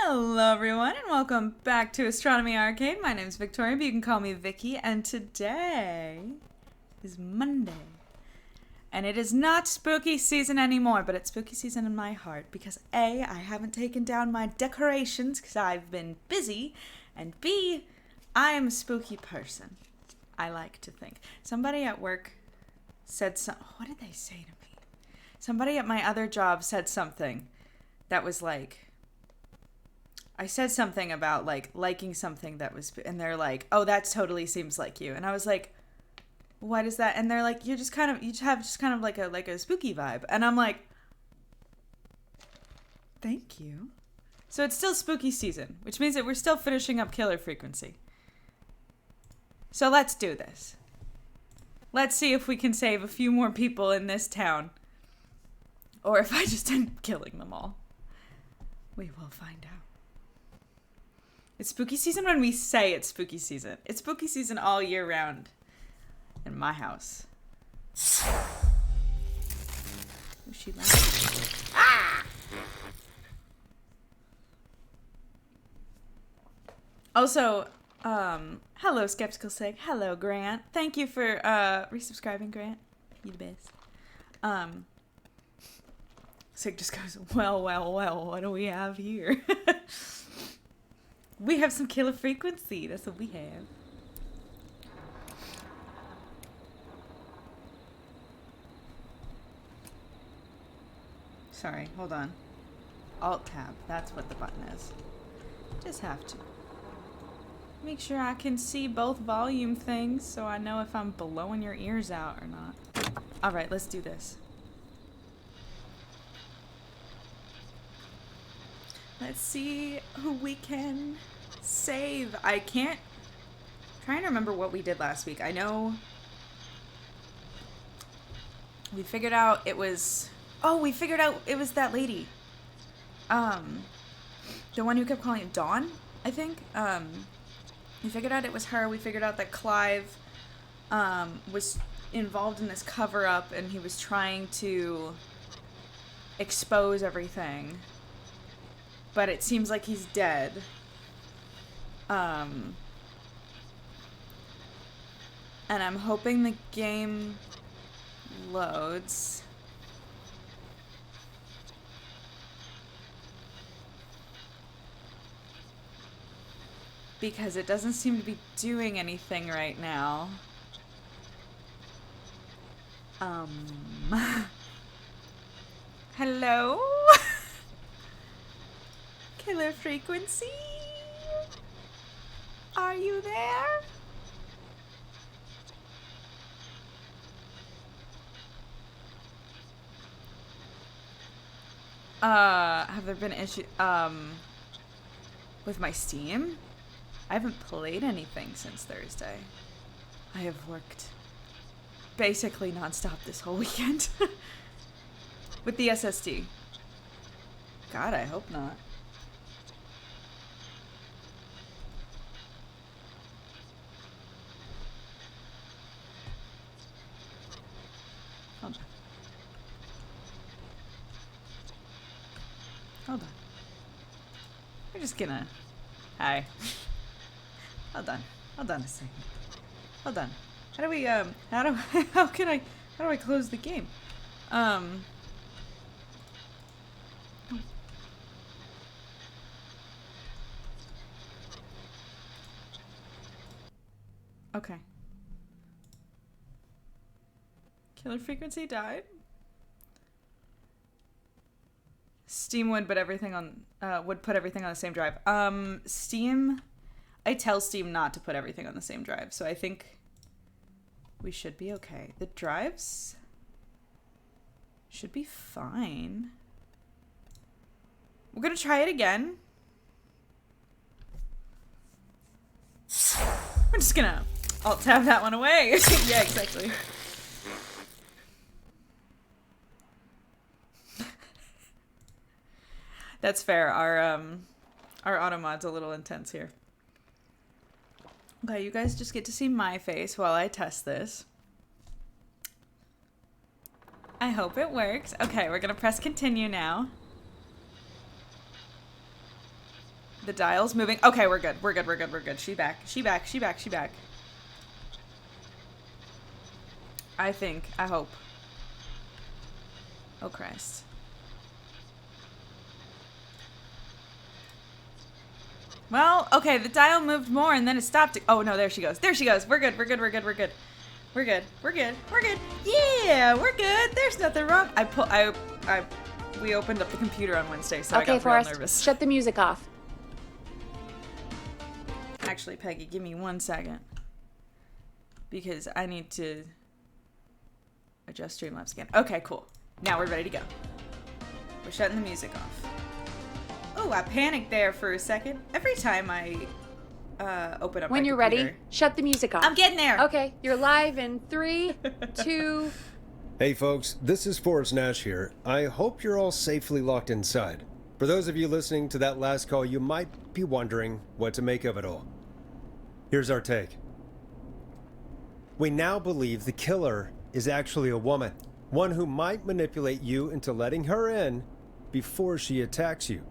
Hello everyone and welcome back to Astronomy Arcade. My name is Victoria, but you can call me Vicky, and today is Monday. And it is not spooky season anymore, but it's spooky season in my heart because A, I haven't taken down my decorations because I've been busy, and B, I am a spooky person. I like to think. Somebody at work said what did they say to me? Somebody at my other job said something that was like, I said something about like liking something that was, and they're like, oh, that totally seems like you. And I was like, what is that? And they're like, you just have like a spooky vibe. And I'm like, thank you. So it's still spooky season, which means that we're still finishing up Killer Frequency. So let's do this. Let's see if we can save a few more people in this town. Or if I just end up killing them all. We will find out. It's spooky season when we say it's spooky season. It's spooky season all year round in my house. Oh, she laughed. Ah! Also, hello, Skeptical Sig. Hello, Grant. Thank you for resubscribing, Grant. You the best. Sig just goes, well, what do we have here? We have some Killer Frequency. That's what we have. Sorry, hold on. Alt-tab. That's what the button is. Just have to make sure I can see both volume things so I know if I'm blowing your ears out or not. Alright, let's do this. Let's see who we can save. I'm trying to remember what we did last week. I know we figured out it was... Oh, we figured out it was that lady. The one who kept calling it Dawn, I think. We figured out it was her. We figured out that Clive was involved in this cover-up and he was trying to expose everything. But it seems like he's dead. And I'm hoping the game loads. Because it doesn't seem to be doing anything right now. Hello? Killer Frequency? Are you there? Have there been issues, with my Steam? I haven't played anything since Thursday. I have worked basically nonstop this whole weekend. With the SSD. God, I hope not. Hold on. We're just gonna... Hi. Hold on a second. Hold on. How do we, how do I close the game? Okay. Killer Frequency died? Steam would put everything on the same drive. Steam, I tell Steam not to put everything on the same drive, so I think we should be okay. The drives should be fine. We're gonna try it again. We're just gonna alt-tab that one away. Yeah, exactly. That's fair. Our auto mod's a little intense here. Okay, you guys just get to see my face while I test this. I hope it works. Okay, we're gonna press continue now. The dial's moving. Okay, we're good. We're good. We're good. We're good. She back. She back. She back. She back. I think. I hope. Oh, Christ. Well, okay, the dial moved more and then it stopped. Oh, no, there she goes. There she goes. We're good. We're good. We're good. We're good. We're good. We're good. We're good. Yeah, we're good. There's nothing wrong. We opened up the computer on Wednesday, so I got real Forrest, nervous. shut the music off. Actually, Peggy, give me 1 second. Because I need to adjust Streamlabs again. Okay, cool. Now we're ready to go. We're shutting the music off. Oh, I panicked there for a second. Every time I open up When my you're computer. ready, shut the music off. I'm getting there. Okay, you're live in 3, 2... Hey folks, this is Forrest Nash here. I hope you're all safely locked inside. For those of you listening to that last call, you might be wondering what to make of it all. Here's our take. We now believe the killer is actually a woman. One who might manipulate you into letting her in before she attacks you.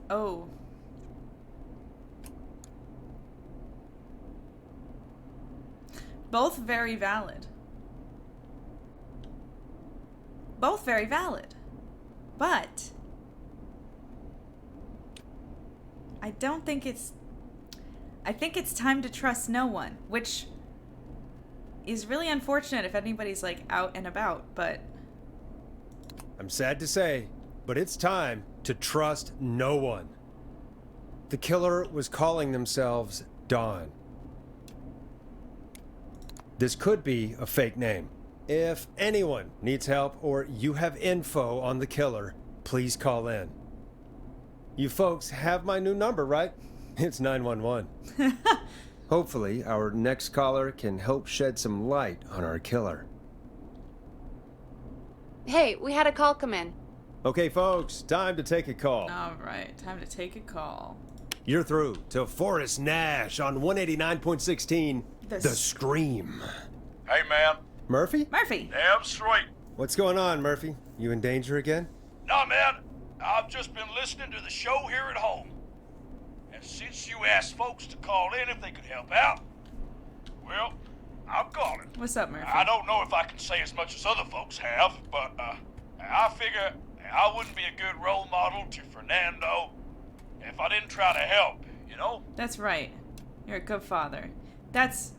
Oh. Both very valid. Both very valid. But I don't think it's... I think it's time to trust no one, which is really unfortunate if anybody's like out and about, but... I'm sad to say, but it's time to trust no one. The killer was calling themselves Dawn. This could be a fake name. If anyone needs help or you have info on the killer, please call in. You folks have my new number, right? It's 911. Hopefully, our next caller can help shed some light on our killer. Hey, we had a call come in. Okay, folks, time to take a call. All right, time to take a call. You're through to Forrest Nash on 189.16, The The Scream. Hey, man. Murphy? Murphy! Damn straight. What's going on, Murphy? You in danger again? Nah, man. I've just been listening to the show here at home. And since you asked folks to call in if they could help out, well, I'm calling. What's up, Murphy? I don't know if I can say as much as other folks have, but I figure I wouldn't be a good role model to Fernando if I didn't try to help, you know? That's right. You're a good father. That's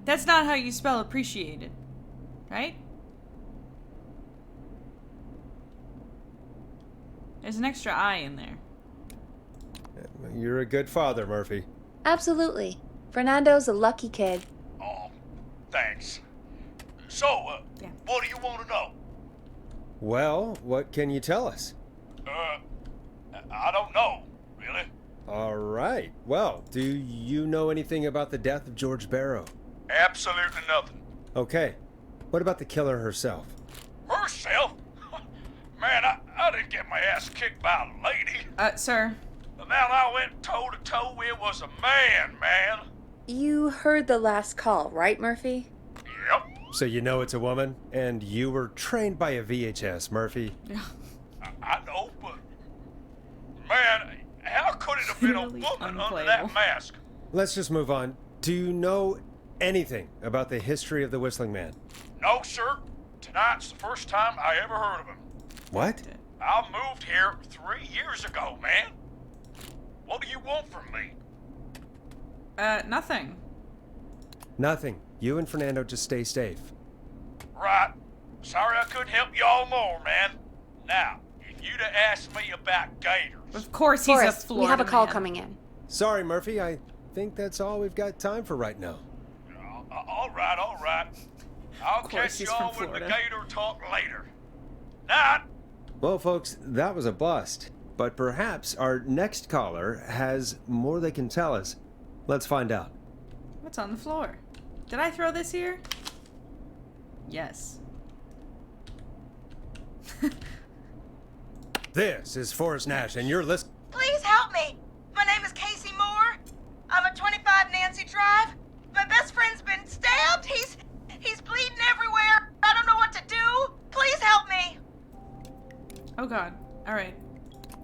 not how you spell appreciated, right? There's an extra I in there. You're a good father, Murphy. Absolutely. Fernando's a lucky kid. Oh, thanks. So, Yeah. what do you want to know? Well, what can you tell us? I don't know, really. All right. Well, do you know anything about the death of George Barrow? Absolutely nothing. Okay. What about the killer herself? Herself? Man, I didn't get my ass kicked by a lady. Sir. The man I went toe-to-toe with was a man. You heard the last call, right, Murphy? Yep. So you know it's a woman, and you were trained by a VHS, Murphy. Yeah. I know, but... Man, how could it have been Really a woman under unplayable. that mask? Let's just move on. Do you know anything about the history of the Whistling Man? No, sir. Tonight's the first time I ever heard of him. What? I moved here 3 years ago, man. What do you want from me? Nothing. Nothing. You and Fernando just stay safe. Right. Sorry I couldn't help you all more, man. Now, if you'd have asked me about gators... Of course he's Forrest, a Florida we have a call man. coming in. Sorry, Murphy. I think that's all we've got time for right now. All right. I'll course catch he's y'all from with the Florida. gator talk later. Night. Well, folks, that was a bust. But perhaps our next caller has more they can tell us. Let's find out. What's on the floor? Did I throw this here? Yes. This is Forrest Nash, and you're listening. Please help me. My name is Casey Moore. I'm at 25 Nancy Drive. My best friend's been stabbed. He's bleeding everywhere. I don't know God. All right.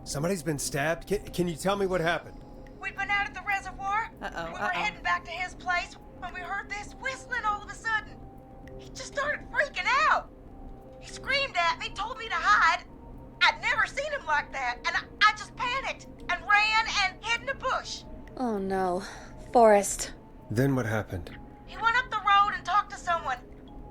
Somebody's been stabbed? Can you tell me what happened? We'd been out at the reservoir. Uh-oh, We were uh-oh. heading back to his place when we heard this whistling all of a sudden. He just started freaking out. He screamed at me, told me to hide. I'd never seen him like that, and I just panicked and ran and hid in a bush. Oh no. Forrest. Then what happened? He went up the road and talked to someone.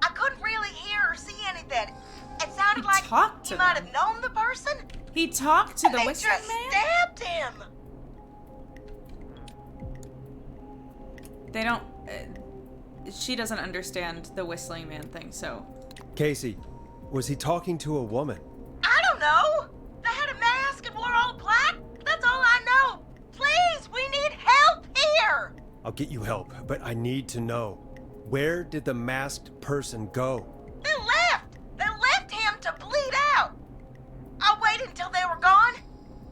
I couldn't really hear or see anything. It sounded He like talked he to might them? have known the person. He talked to And the they whistling just man? stabbed him. They don't... she doesn't understand the whistling man thing, so... Casey, was he talking to a woman? I don't know. They had a mask and wore all black. That's all I know. Please, we need help here. I'll get you help, but I need to know. Where did the masked person go? They left. They left him to bleed out. I waited until they were gone,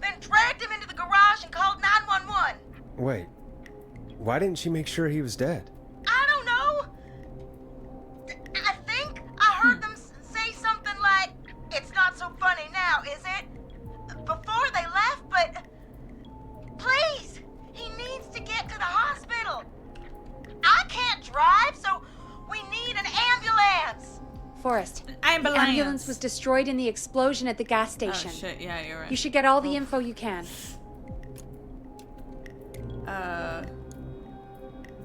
then dragged him into the garage and called 911. Wait, why didn't she make sure he was dead? I don't know. I think I heard them say something like, "It's not so funny now, is it?" before they left, but please, he needs to get to the hospital. I can't drive, so we need an ambulance. Forrest. Ambulance. The ambulance was destroyed in the explosion at the gas Oh, station. shit. Yeah, you're right. You should get all the info you can.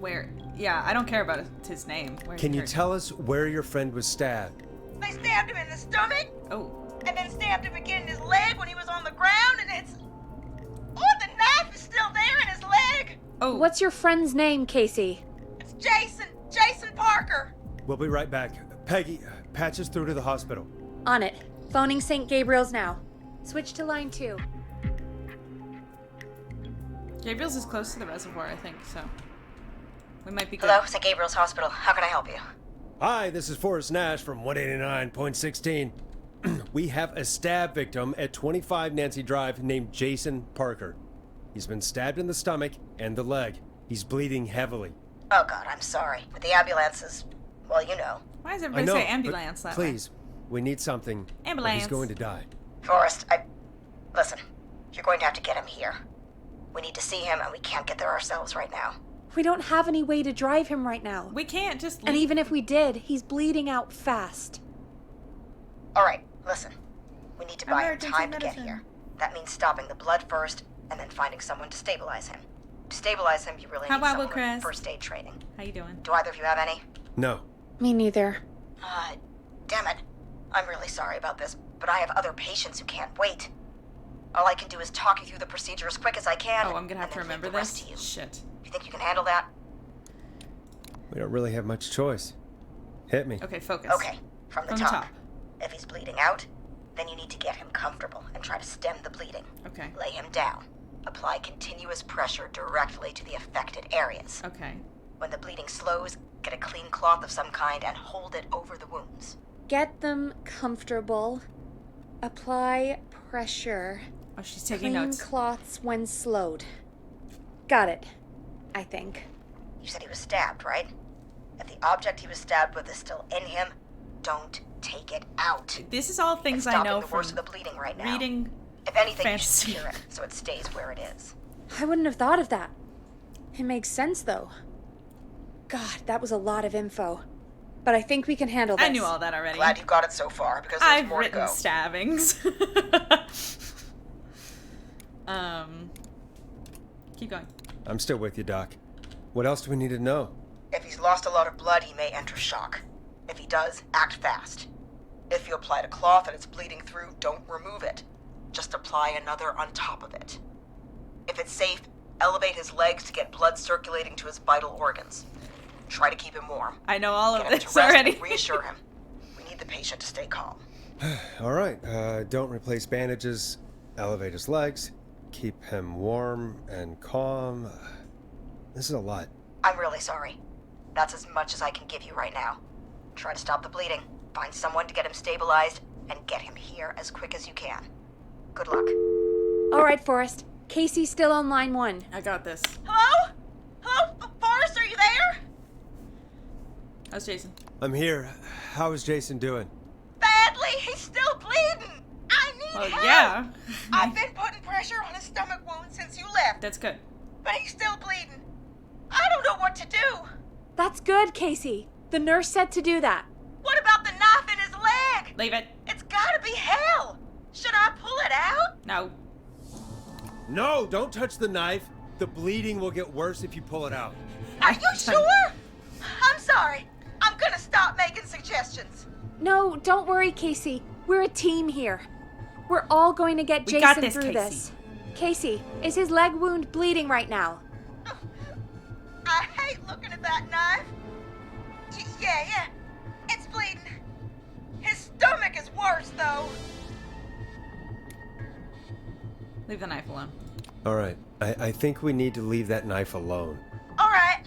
Where? Yeah, I don't care about his name. Where Can you tell us where your friend was stabbed? They stabbed him in the stomach, Oh. and then stabbed him again in his leg when he was on the ground, and it's... Oh, the knife is still there in his leg. Oh. What's your friend's name, Casey? It's Jason Parker. We'll be right back. Peggy, patch us through to the hospital. On it. Phoning St. Gabriel's now. Switch to line 2. Gabriel's is close to the reservoir, I think, so... we might be good. Hello, St. Gabriel's Hospital. How can I help you? Hi, this is Forrest Nash from 189.16. We have a stab victim at 25 Nancy Drive named Jason Parker. He's been stabbed in the stomach and the leg. He's bleeding heavily. Oh, God, I'm sorry. But the ambulance is... well, you know. Why does I everybody know, say but ambulance that way? please, we need something. or Ambulance. He's going to die. Forrest, listen, you're going to have to get him here. We need to see him, and we can't get there ourselves right now. We don't have any way to drive him right now. We can't just leave. And even if we did, he's bleeding out fast. All right, listen. We need to buy him Emergency time to get medicine. here. That means stopping the blood first, and then finding someone to stabilize him. To stabilize him, you really How need about someone Chris? with first aid training. How you doing? Do either of you have any? No. Me neither. Damn it. I'm really sorry about this, but I have other patients who can't wait. All I can do is talk you through the procedure as quick as I can. Oh, I'm gonna have and to then leave remember the rest this? to you. Shit. You think you can handle that? We don't really have much choice. Hit me. Okay, focus. Okay, from the top. If he's bleeding out, then you need to get him comfortable and try to stem the bleeding. Okay. Lay him down. Apply continuous pressure directly to the affected areas. Okay. When the bleeding slows, get a clean cloth of some kind and hold it over the wounds. Get them comfortable. Apply pressure. Oh, she's taking Clean notes. cloths when slowed. Got it. I think. You said he was stabbed, right? If the object he was stabbed with is still in him, don't take it out. This is all It's things I stopping know the from worst of the bleeding right now. reading. If anything, fantasy. you should secure it so it stays where it is. I wouldn't have thought of that. It makes sense, though. God, that was a lot of info. But I think we can handle this. I knew all that already. Glad you got it so far because there's I've more to written go. stabbings. Keep going. I'm still with you, Doc. What else do we need to know? If he's lost a lot of blood, he may enter shock. If he does, act fast. If you applied a cloth and it's bleeding through, don't remove it. Just apply another on top of it. If it's safe, elevate his legs to get blood circulating to his vital organs. Try to keep him warm. I know all of Get him to this rest already. and reassure him. We need the patient to stay calm. All right, don't replace bandages. Elevate his legs. Keep him warm and calm. This is a lot. I'm really sorry. That's as much as I can give you right now. Try to stop the bleeding, find someone to get him stabilized, and get him here as quick as you can. Good luck. All right, Forrest. Casey's still on line 1. I got this. Hello? Hello? Forrest, are you there? How's Jason? I'm here. How is Jason doing? Badly. He's still bleeding. I need Well, help. yeah. I've been putting pressure on his stomach wound since you left, That's good. but he's still bleeding. I don't know what to do. That's good, Casey. The nurse said to do that. What about the knife in his leg? Leave it. It's gotta be hell. Should I pull it out? No. No, don't touch the knife. The bleeding will get worse if you pull it out. Are you sure? I'm sorry. I'm gonna stop making suggestions. No, don't worry, Casey. We're a team here. We're all going to get We got Jason this, through Casey. this. Casey, is his leg wound bleeding right now? I hate looking at that knife. Yeah. It's bleeding. His stomach is worse, though. Leave the knife alone. All right, I think we need to leave that knife alone. All right.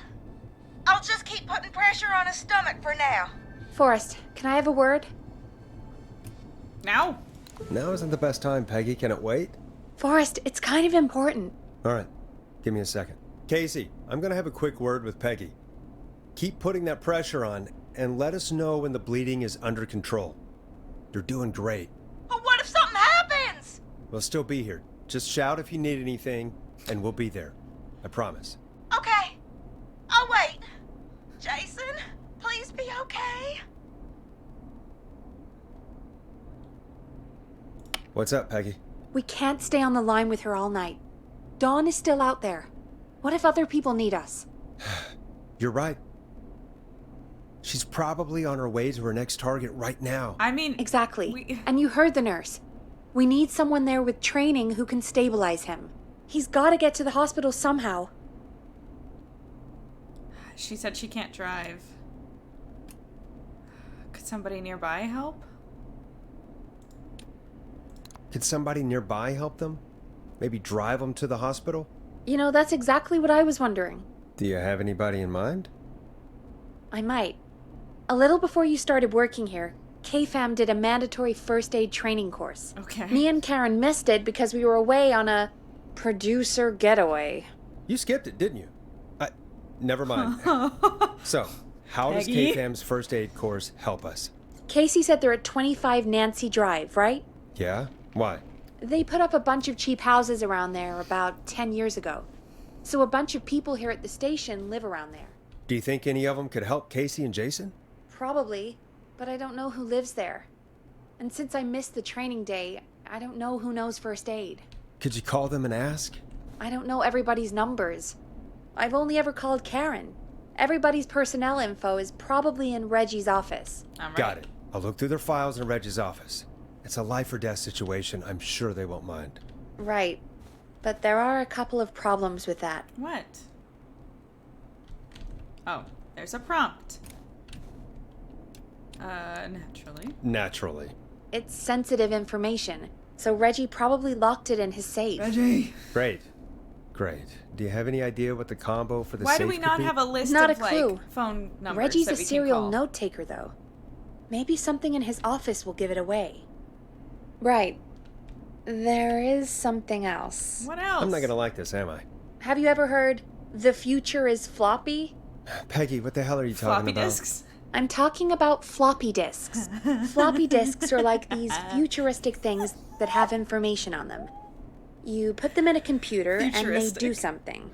I'll just keep putting pressure on his stomach for now. Forrest, can I have a word? Now? Now isn't the best time, Peggy. Can it wait? Forrest, it's kind of important. All right, give me a second. Casey, I'm going to have a quick word with Peggy. Keep putting that pressure on and let us know when the bleeding is under control. You're doing great. But what if something happens? We'll still be here. Just shout if you need anything, and we'll be there. I promise. Okay. I'll wait. Jason, please be okay. What's up, Peggy? We can't stay on the line with her all night. Dawn is still out there. What if other people need us? You're right. She's probably on her way to her next target right now. I mean... Exactly. And you heard the nurse. We need someone there with training who can stabilize him. He's got to get to the hospital somehow. She said she can't drive. Could somebody nearby help? Could somebody nearby help them? Maybe drive them to the hospital? You know, that's exactly what I was wondering. Do you have anybody in mind? I might. A little before you started working here, KFAM did a mandatory first aid training course. Okay. Me and Karen missed it because we were away on a producer getaway. You skipped it, didn't you? Never mind. So, how does Peggy? KFAM's first aid course help us? Casey said they're at 25 Nancy Drive, right? Yeah? Why? They put up a bunch of cheap houses around there about 10 years ago. So a bunch of people here at the station live around there. Do you think any of them could help Casey and Jason? Probably, but I don't know who lives there. And since I missed the training day, I don't know who knows first aid. Could you call them and ask? I don't know everybody's numbers. I've only ever called Karen. Everybody's personnel info is probably in Reggie's office. I'm right. Got it. I'll look through their files in Reggie's office. It's a life or death situation. I'm sure they won't mind. Right. But there are a couple of problems with that. What? Oh, there's a prompt. Naturally. Naturally. It's sensitive information, so Reggie probably locked it in his safe. Reggie. Great. Great. Do you have any idea what the combo for the Why safe do we could not be? have a list Not of a clue. like phone numbers Reggie's that a we can serial call? note taker, though. Maybe something in his office will give it away. Right. There is something else. What else? I'm not gonna like this, am I? Have you ever heard, the future is floppy? Peggy, what the hell are you talking Floppy about? disks? I'm talking about floppy disks. Floppy disks are like these futuristic things that have information on them. You put them in a computer and they do Futuristic. something.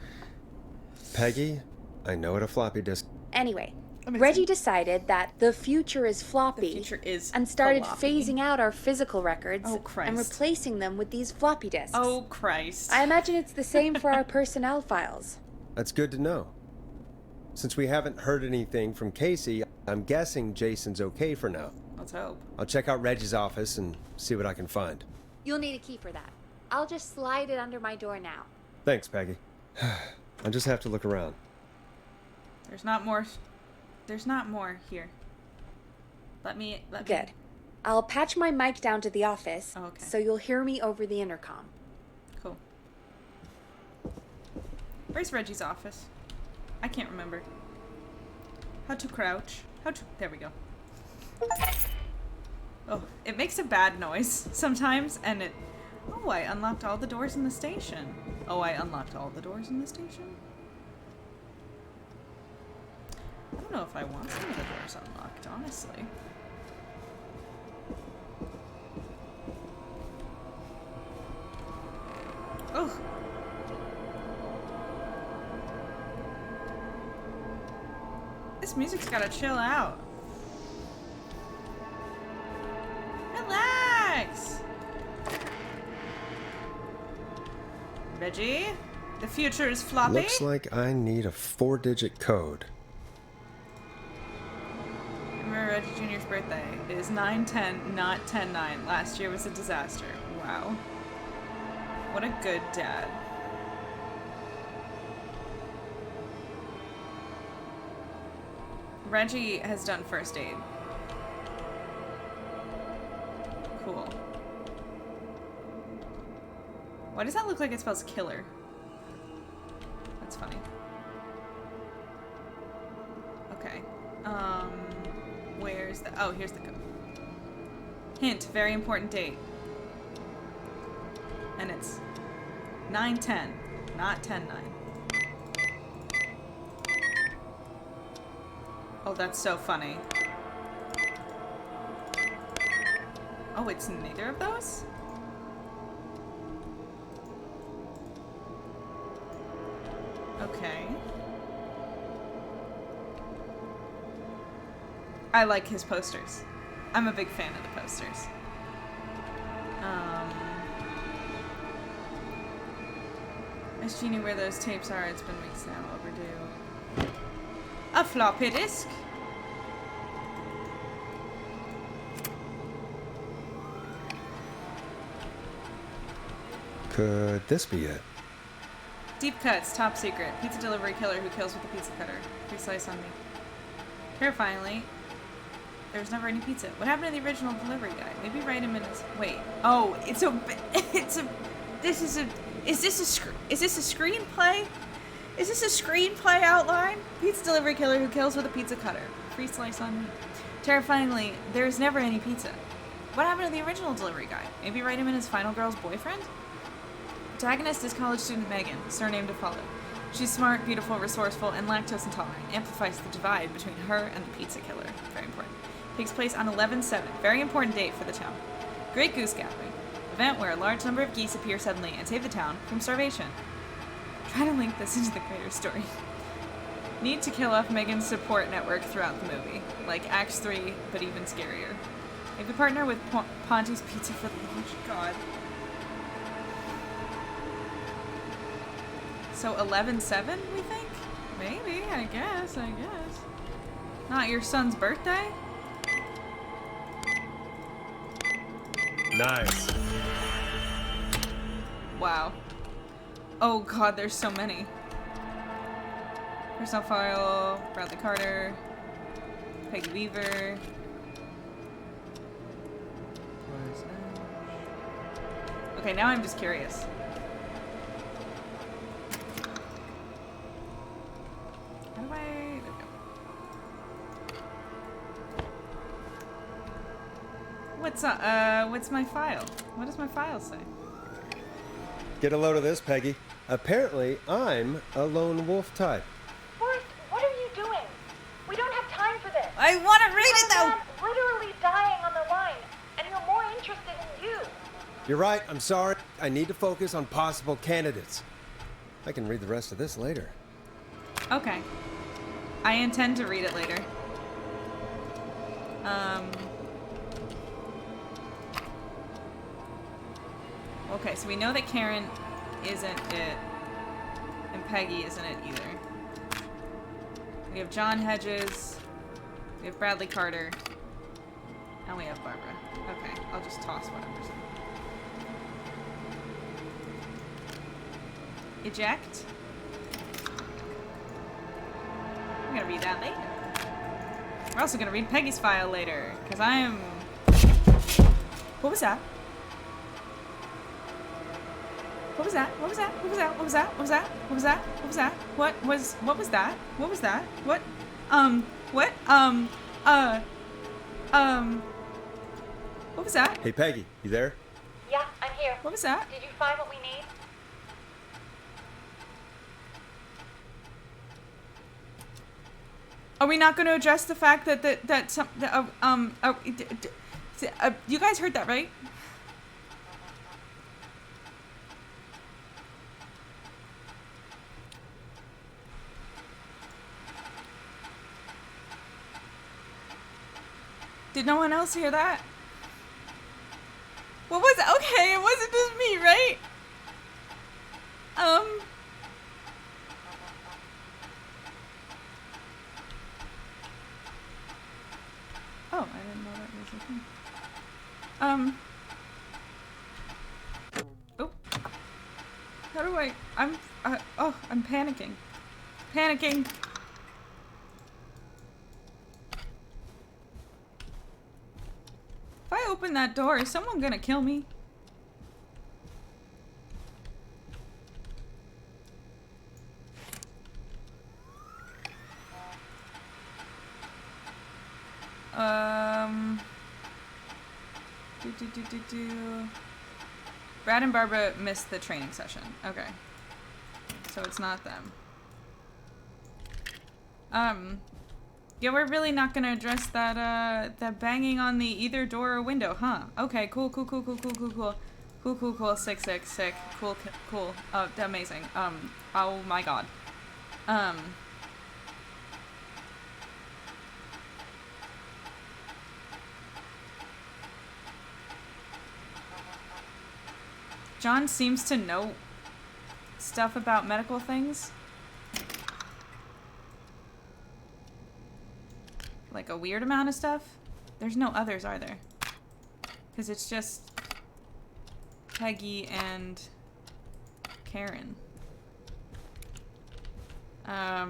Peggy, I know what a floppy disk... Anyway, Amazing. Reggie decided that the future is floppy The future is and started floppy. phasing out our physical records Oh, Christ. and replacing them with these floppy disks. Oh, Christ. I imagine it's the same for our personnel files. That's good to know. Since we haven't heard anything from Casey, I'm guessing Jason's okay for now. Let's hope. I'll check out Reggie's office and see what I can find. You'll need a key for that. I'll just slide it under my door now. Thanks, Peggy. I'll just have to look around. There's not more. There's not more here. Let me. Good. I'll patch my mic down to the office, Oh, okay. so you'll hear me over the intercom. Cool. Where's Reggie's office? I can't remember. How to crouch? How to... There we go. Oh, it makes a bad noise sometimes, and it... Oh, I unlocked all the doors in the station. Oh, I unlocked all the doors in the station? I don't know if I want some of the doors unlocked, honestly. This music's gotta chill out. Relax! Reggie? The future is floppy? Looks like I need a 4-digit code. Remember Reggie Jr.'s birthday. It is 9/10, not 10/9. Last year was a disaster. Wow. What a good dad. Reggie has done first aid. Cool. Why does that look like it spells killer? That's funny. Okay. Where's the... Oh, here's the code. Hint, very important date. And it's 9/10, not 10/9. Oh, that's so funny. Oh, it's neither of those? Okay. I like his posters. I'm a big fan of the posters. As Jeannie where those tapes are, it's been weeks now, overdue. A floppy disk? Could this be it? Deep cuts, top secret. Pizza delivery killer who kills with a pizza cutter. Free slice on me. Terrifyingly, there's never any pizza. What happened to the original delivery guy? Maybe write him in his... Wait. Oh, it's a... This is a... Is this a screenplay? Is this a screenplay outline? Pizza delivery killer who kills with a pizza cutter. Free slice on me. Terrifyingly, there's never any pizza. What happened to the original delivery guy? Maybe write him in his final girl's boyfriend? Protagonist is college student Megan, surname to follow. She's smart, beautiful, resourceful, and lactose intolerant. Amplifies the divide between her and the pizza killer. Very important. Takes place on 11/7. Very important date for the town. Great Goose Gathering. Event where a large number of geese appear suddenly and save the town from starvation. Try to link this into the greater story. Need to kill off Megan's support network throughout the movie. Like Acts 3, but even scarier. Maybe partner with Ponty's Pizza for the launch. God. So 11/7, we think? Maybe, I guess. Not your son's birthday? Nice. Wow. Oh god, there's so many. Personnel file, Bradley Carter, Peggy Weaver. Okay, now I'm just curious. How do I... There we go. What's my file? What does my file say? Get a load of this, Peggy. Apparently, I'm a lone wolf type. Forrest, what are you doing? We don't have time for this. I want to read it though! Man literally dying on the line, and you're more interested in you. You're right, I'm sorry. I need to focus on possible candidates. I can read the rest of this later. Okay. I intend to read it later. Okay, so we know that Karen isn't it, and Peggy isn't it either. We have John Hedges, we have Bradley Carter, and we have Barbara. Okay, I'll just toss whatever's in. Eject. I'm gonna read that later. We're also gonna read Peggy's file later, because I am... What was that? What was that? What was that? What was that? What was that? What was that? What was that? What was that? What was that? What was that? What? What? What was that? Hey, Peggy, you there? Yeah, I'm here. What was that? Did you find what we need? Are we not going to address the fact that you guys heard that, right? Did no one else hear that? What was it? Okay, it wasn't just me, right? Oh, I didn't know that was a thing. Oh. How do I'm panicking. Panicking. If I open that door, is someone gonna kill me? Brad and Barbara missed the training session. Okay. So it's not them. Yeah, we're really not gonna address that, that banging on the either door or window, huh? Okay, cool. Sick. Cool. Amazing. Oh my god. John seems to know stuff about medical things. Like a weird amount of stuff. There's no others, are there? Because it's just Peggy and Karen. I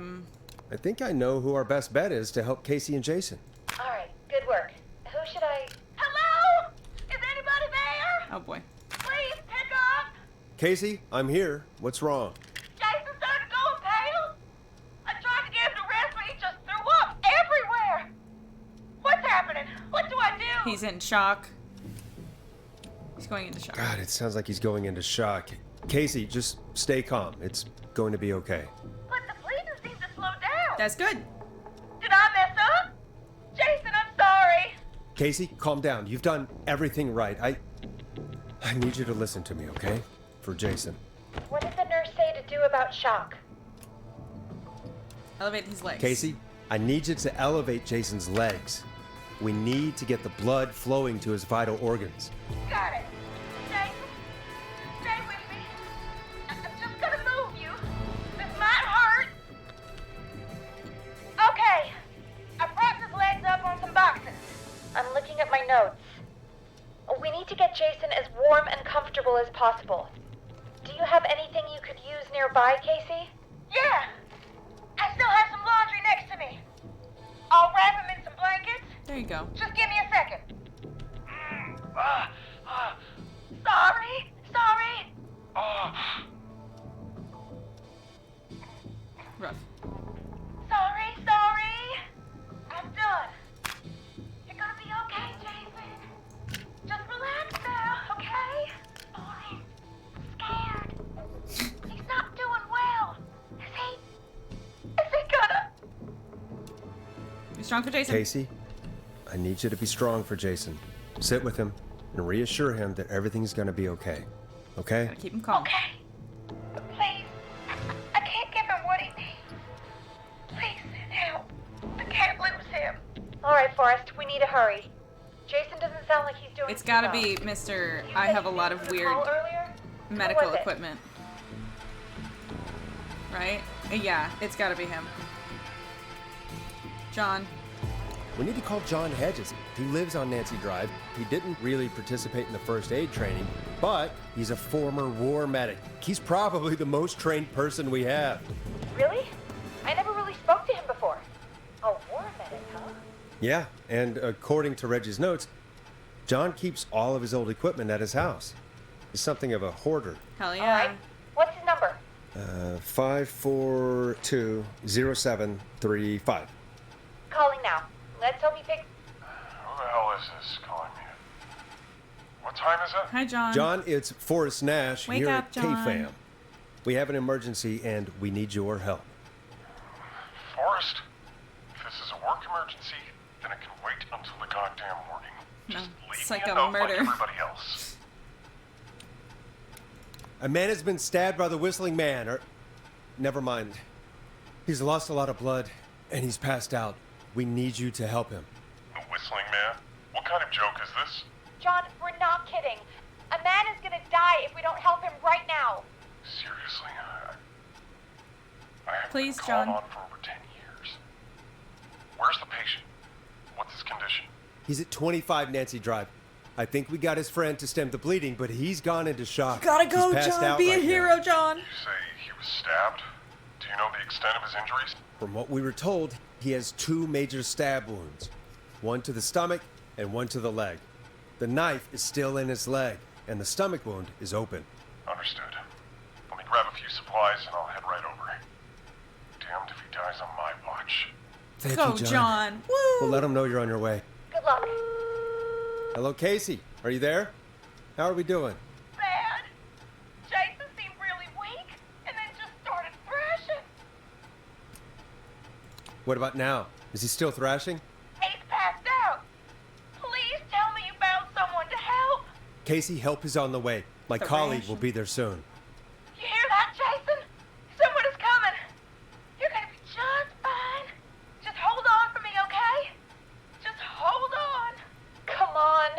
think I know who our best bet is to help Casey and Jason. All right, good work. Who should I... Hello? Is anybody there? Oh boy. Please pick up. Casey, I'm here. What's wrong? Jason started going pale. I tried to get him to rest, but he just threw up everywhere. What's happening? What do I do? He's in shock. He's going into shock. God, it sounds like he's going into shock. Casey, just stay calm. It's going to be okay. But the bleeding seemed to slow down. That's good. Did I mess up? Jason, I'm sorry. Casey, calm down. You've done everything right. I need you to listen to me, okay? For Jason. What did the nurse say to do about shock? Elevate his legs. Casey, I need you to elevate Jason's legs. We need to get the blood flowing to his vital organs. Got it. Jason, stay with me. I'm just gonna move you. This might hurt. Okay. I propped his legs up on some boxes. I'm looking at my notes. We need to get Jason as warm and comfortable as possible. Do you have anything you could use nearby, Casey? Yeah. I still have some laundry next to me. I'll wrap him in some blankets. There you go. Just give me a second. Sorry. Rough. Sorry. I'm done. You're gonna be okay, Jason. Just relax now, okay? Sorry. I'm scared. He's not doing well. Is he gonna... Be strong for Jason. Casey, I need you to be strong for Jason. Sit with him and reassure him that everything's going to be okay. Okay? Gotta keep him calm. Okay. Please. I can't give him what he needs. Please, help. I can't lose him. All right, Forrest, we need to hurry. Jason doesn't sound like he's doing It's too gotta well. be Mr. You I said have a you lot knew of who to weird call earlier? Who medical was it? equipment. Right? Yeah, it's gotta be him. John. We need to call John Hedges. He lives on Nancy Drive. He didn't really participate in the first aid training, but he's a former war medic. He's probably the most trained person we have. Really? I never really spoke to him before. A war medic, huh? Yeah, and according to Reggie's notes, John keeps all of his old equipment at his house. He's something of a hoarder. Hell yeah. All right. What's his number? 5420735. Calling now. Let's hope he picks... Who the hell is this calling me? What time is it? Hi, John. John, it's Forrest Nash Wake here up, at John. K-Fam. We have an emergency and we need your help. Forrest? If this is a work emergency, then it can wait until the goddamn morning. No, Just leave it's me like a alone murder. like everybody else. A man has been stabbed by the Whistling Man, or... Never mind. He's lost a lot of blood, and he's passed out. We need you to help him. The Whistling Man? What kind of joke is this? John, we're not kidding. A man is gonna die if we don't help him right now. Seriously, I haven't Please, been called John. on for over 10 years. Where's the patient? What's his condition? He's at 25 Nancy Drive. I think we got his friend to stem the bleeding, but he's gone into shock. Gotta go, He's passed John. out Be a right now. hero, John. You say he was stabbed? Do you know the extent of his injuries? From what we were told, he has 2 major stab wounds. One to the stomach and one to the leg. The knife is still in his leg, and the stomach wound is open. Understood. Let me grab a few supplies and I'll head right over. Damned if he dies on my watch. Thank Go, you, John. John. Woo! We'll let him know you're on your way. Good luck. Hello, Casey. Are you there? How are we doing? Bad. Jason seemed really weak and then just started thrashing. What about now? Is he still thrashing? He's passed out. Please tell me you found someone to help. Casey, help is on the way. My colleague will be there soon. You hear that, Jason? Someone is coming. You're gonna be just fine. Just hold on for me, okay? Just hold on. Come on.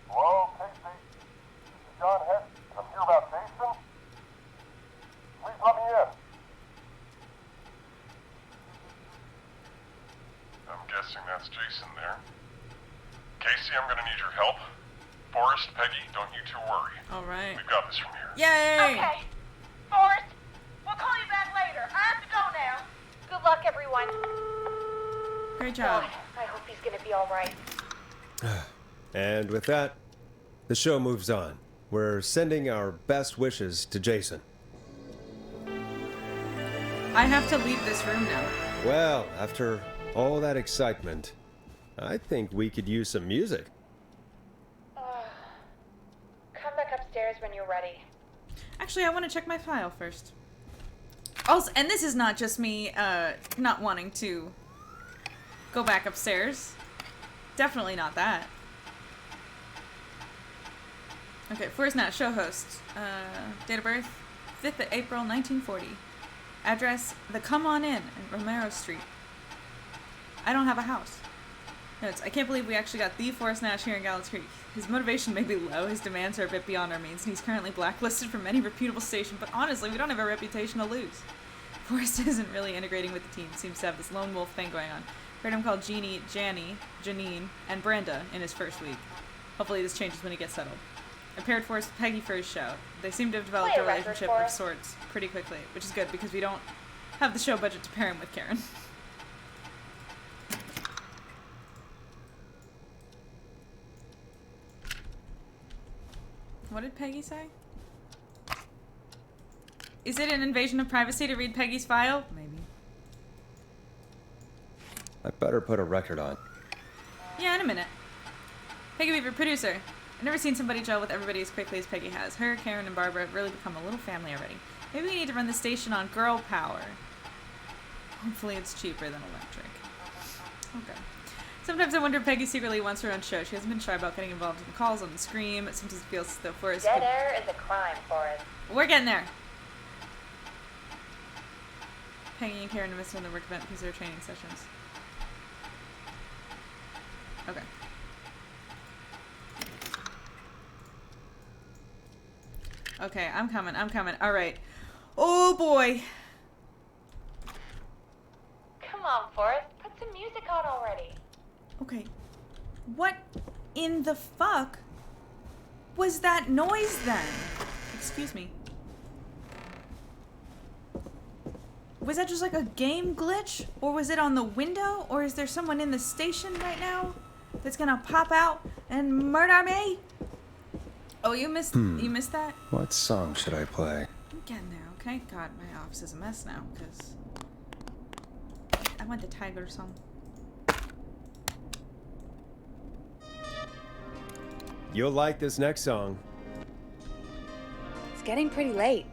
Hello, Casey. This is John Hess. I'm here about Jason. Please let me in. I'm guessing that's Jason there. Casey, I'm gonna need your help. Forrest, Peggy, don't you two worry. All right. We've got this from here. Yay! Okay. Forrest, we'll call you back later. I have to go now. Good luck, everyone. Great job. God, I hope he's gonna be all right. And with that, the show moves on. We're sending our best wishes to Jason. I have to leave this room now. Well, after all that excitement, I think we could use some music. Come back upstairs when you're ready. Actually, I want to check my file first. Also, and this is not just me not wanting to go back upstairs. Definitely not that. Okay, Forrest Nat, show host. Date of birth, 5th of April, 1940. Address, the Come On Inn in Romero Street. I don't have a house. Notes, I can't believe we actually got the Forrest Nash here in Gallows Creek. His motivation may be low, his demands are a bit beyond our means, and he's currently blacklisted from any reputable station, but honestly, we don't have a reputation to lose. Forrest isn't really integrating with the team, seems to have this lone wolf thing going on. Heard him call Jeannie, Janine, and Brenda in his first week. Hopefully this changes when he gets settled. I paired Forrest with Peggy for his show. They seem to have developed Play a a record relationship for of us. sorts pretty quickly, which is good because we don't have the show budget to pair him with Karen. What did Peggy say? Is it an invasion of privacy to read Peggy's file? Maybe. I better put a record on. Yeah, in a minute. Peggy Weaver, producer. I've never seen somebody gel with everybody as quickly as Peggy has. Her, Karen, and Barbara have really become a little family already. Maybe we need to run the station on girl power. Hopefully it's cheaper than electric. Okay. Sometimes I wonder if Peggy secretly wants her own show. She hasn't been shy about getting involved in the calls on the scream. It sometimes feels as though Forrest Dead could... air is a crime, Forrest. We're getting there. Peggy and Karen missed on the work event because of their training sessions. Okay. Okay, I'm coming. All right. Oh, boy. Come on, Forrest. Put some music on already. Okay. What in the fuck was that noise then? Excuse me. Was that just like a game glitch? Or was it on the window? Or is there someone in the station right now that's gonna pop out and murder me? Oh, you missed that? What song should I play? I'm getting there, okay? God, my office is a mess now, because I want the Tiger song. You'll like this next song. It's getting pretty late.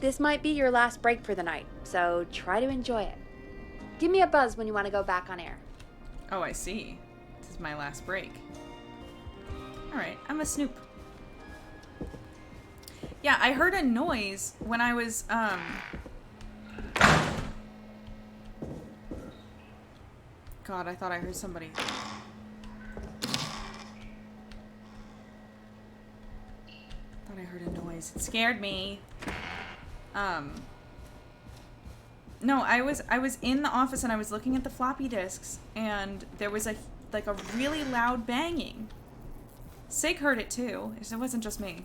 This might be your last break for the night, so try to enjoy it. Give me a buzz when you want to go back on air. Oh, I see. This is my last break. Alright, I'm a snoop. Yeah, I heard a noise when I was, God, I thought I heard somebody. noise. It scared me. No, I was in the office and I was looking at the floppy disks and there was a really loud banging. Sig heard it too. It wasn't just me.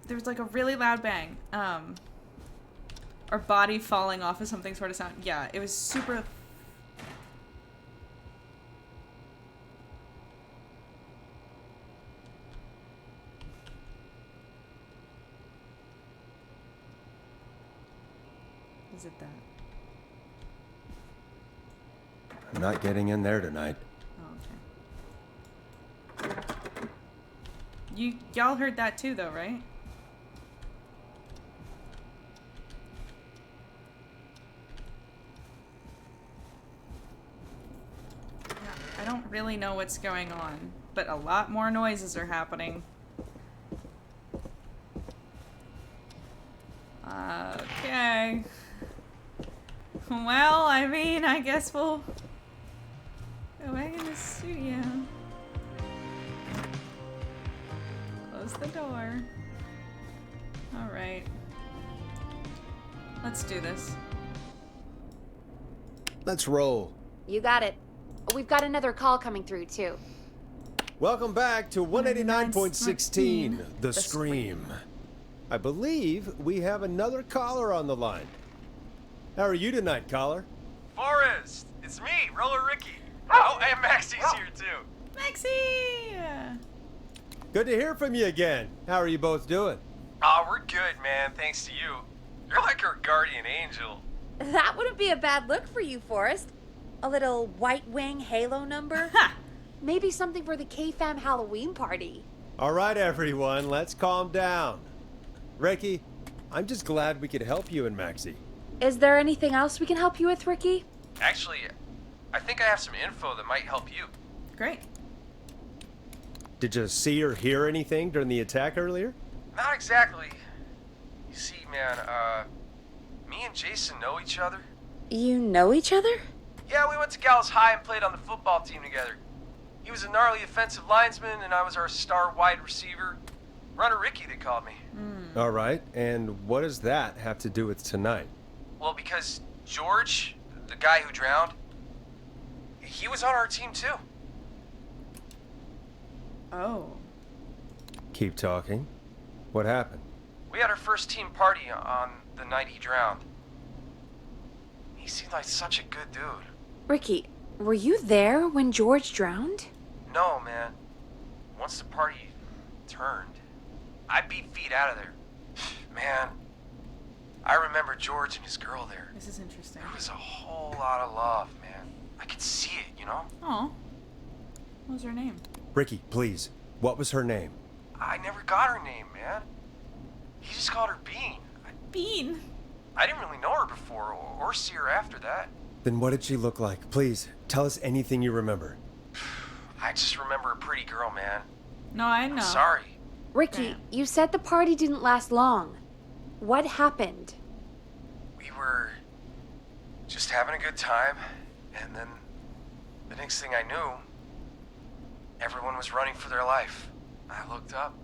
There was like a really loud bang. Or body falling off of something sort of sound. Yeah, it was super. Is it that? I'm not getting in there tonight. Oh, okay. Y'all heard that too, though, right? Yeah, I don't really know what's going on, but a lot more noises are happening. Okay. Well, I mean, I guess we'll go back in the studio. Close the door. Alright. Let's do this. Let's roll. You got it. We've got another call coming through, too. Welcome back to 189.16, The The Scream. I believe we have another caller on the line. How are you tonight, caller? Forrest, it's me, Roller Ricky. Oh, and Maxie's here too. Maxie! Good to hear from you again. How are you both doing? Oh, we're good, man, thanks to you. You're like our guardian angel. That wouldn't be a bad look for you, Forrest. A little White Wing Halo number? Ha! Maybe something for the K-Fam Halloween party. All right, everyone, let's calm down. Ricky, I'm just glad we could help you and Maxie. Is there anything else we can help you with, Ricky? Actually, I think I have some info that might help you. Great. Did you see or hear anything during the attack earlier? Not exactly. You see, man, me and Jason know each other. You know each other? Yeah, we went to Gallows High and played on the football team together. He was a gnarly offensive linesman, and I was our star wide receiver. Runner Ricky, they called me. All right, and what does that have to do with tonight? Well, because George, the guy who drowned, he was on our team too. Oh. Keep talking. What happened? We had our first team party on the night he drowned. He seemed like such a good dude. Ricky, were you there when George drowned? No, man. Once the party turned, I beat feet out of there. Man, I remember George and his girl there. This is interesting. There was a whole lot of love, man. I could see it, you know? Aw. What was her name? Ricky, please. What was her name? I never got her name, man. He just called her Bean. Bean. I didn't really know her before or see her after that. Then what did she look like? Please, tell us anything you remember. I just remember a pretty girl, man. No, I know. I'm sorry. Ricky, Damn. you said the party didn't last long. What happened? We were just having a good time, and then the next thing I knew, everyone was running for their life. I looked up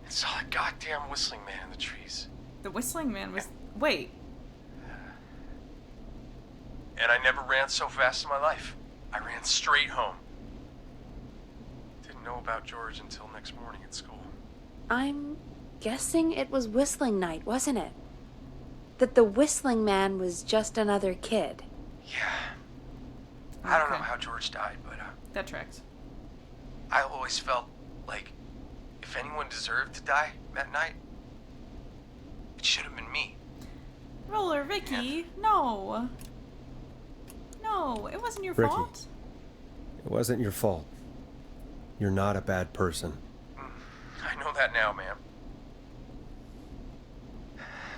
and saw a goddamn whistling man in the trees. The whistling man was. Wait. And I never ran so fast in my life. I ran straight home. Didn't know about George until next morning at school. I'm guessing it was whistling night, wasn't it? That the whistling man was just another kid. Yeah. I don't know Okay. how George died, but That tracks. I always felt like if anyone deserved to die that night, it should have been me. Roller Ricky. No. No, it wasn't your Ricky. fault. It wasn't your fault. You're not a bad person. I know that now, ma'am.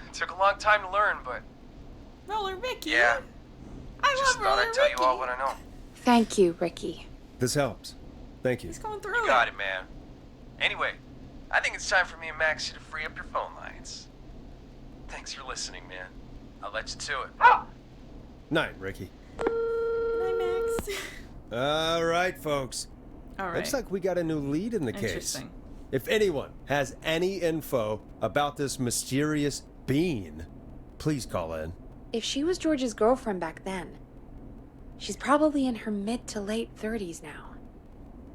It took a long time to learn, but Roller Ricky. yeah, I just love thought Roller I'd tell Ricky. you all what I know. Thank you, Ricky. This helps. Thank you. He's going through You it. got it, man. Anyway, I think it's time for me and Maxie to free up your phone lines. Thanks for listening, man. I'll let you to it. Night, Ricky. Hi, Max. All right, folks. All right. Looks like we got a new lead in the case. Interesting. If anyone has any info about this mysterious being, please call in. If she was George's girlfriend back then, she's probably in her mid to late 30s now.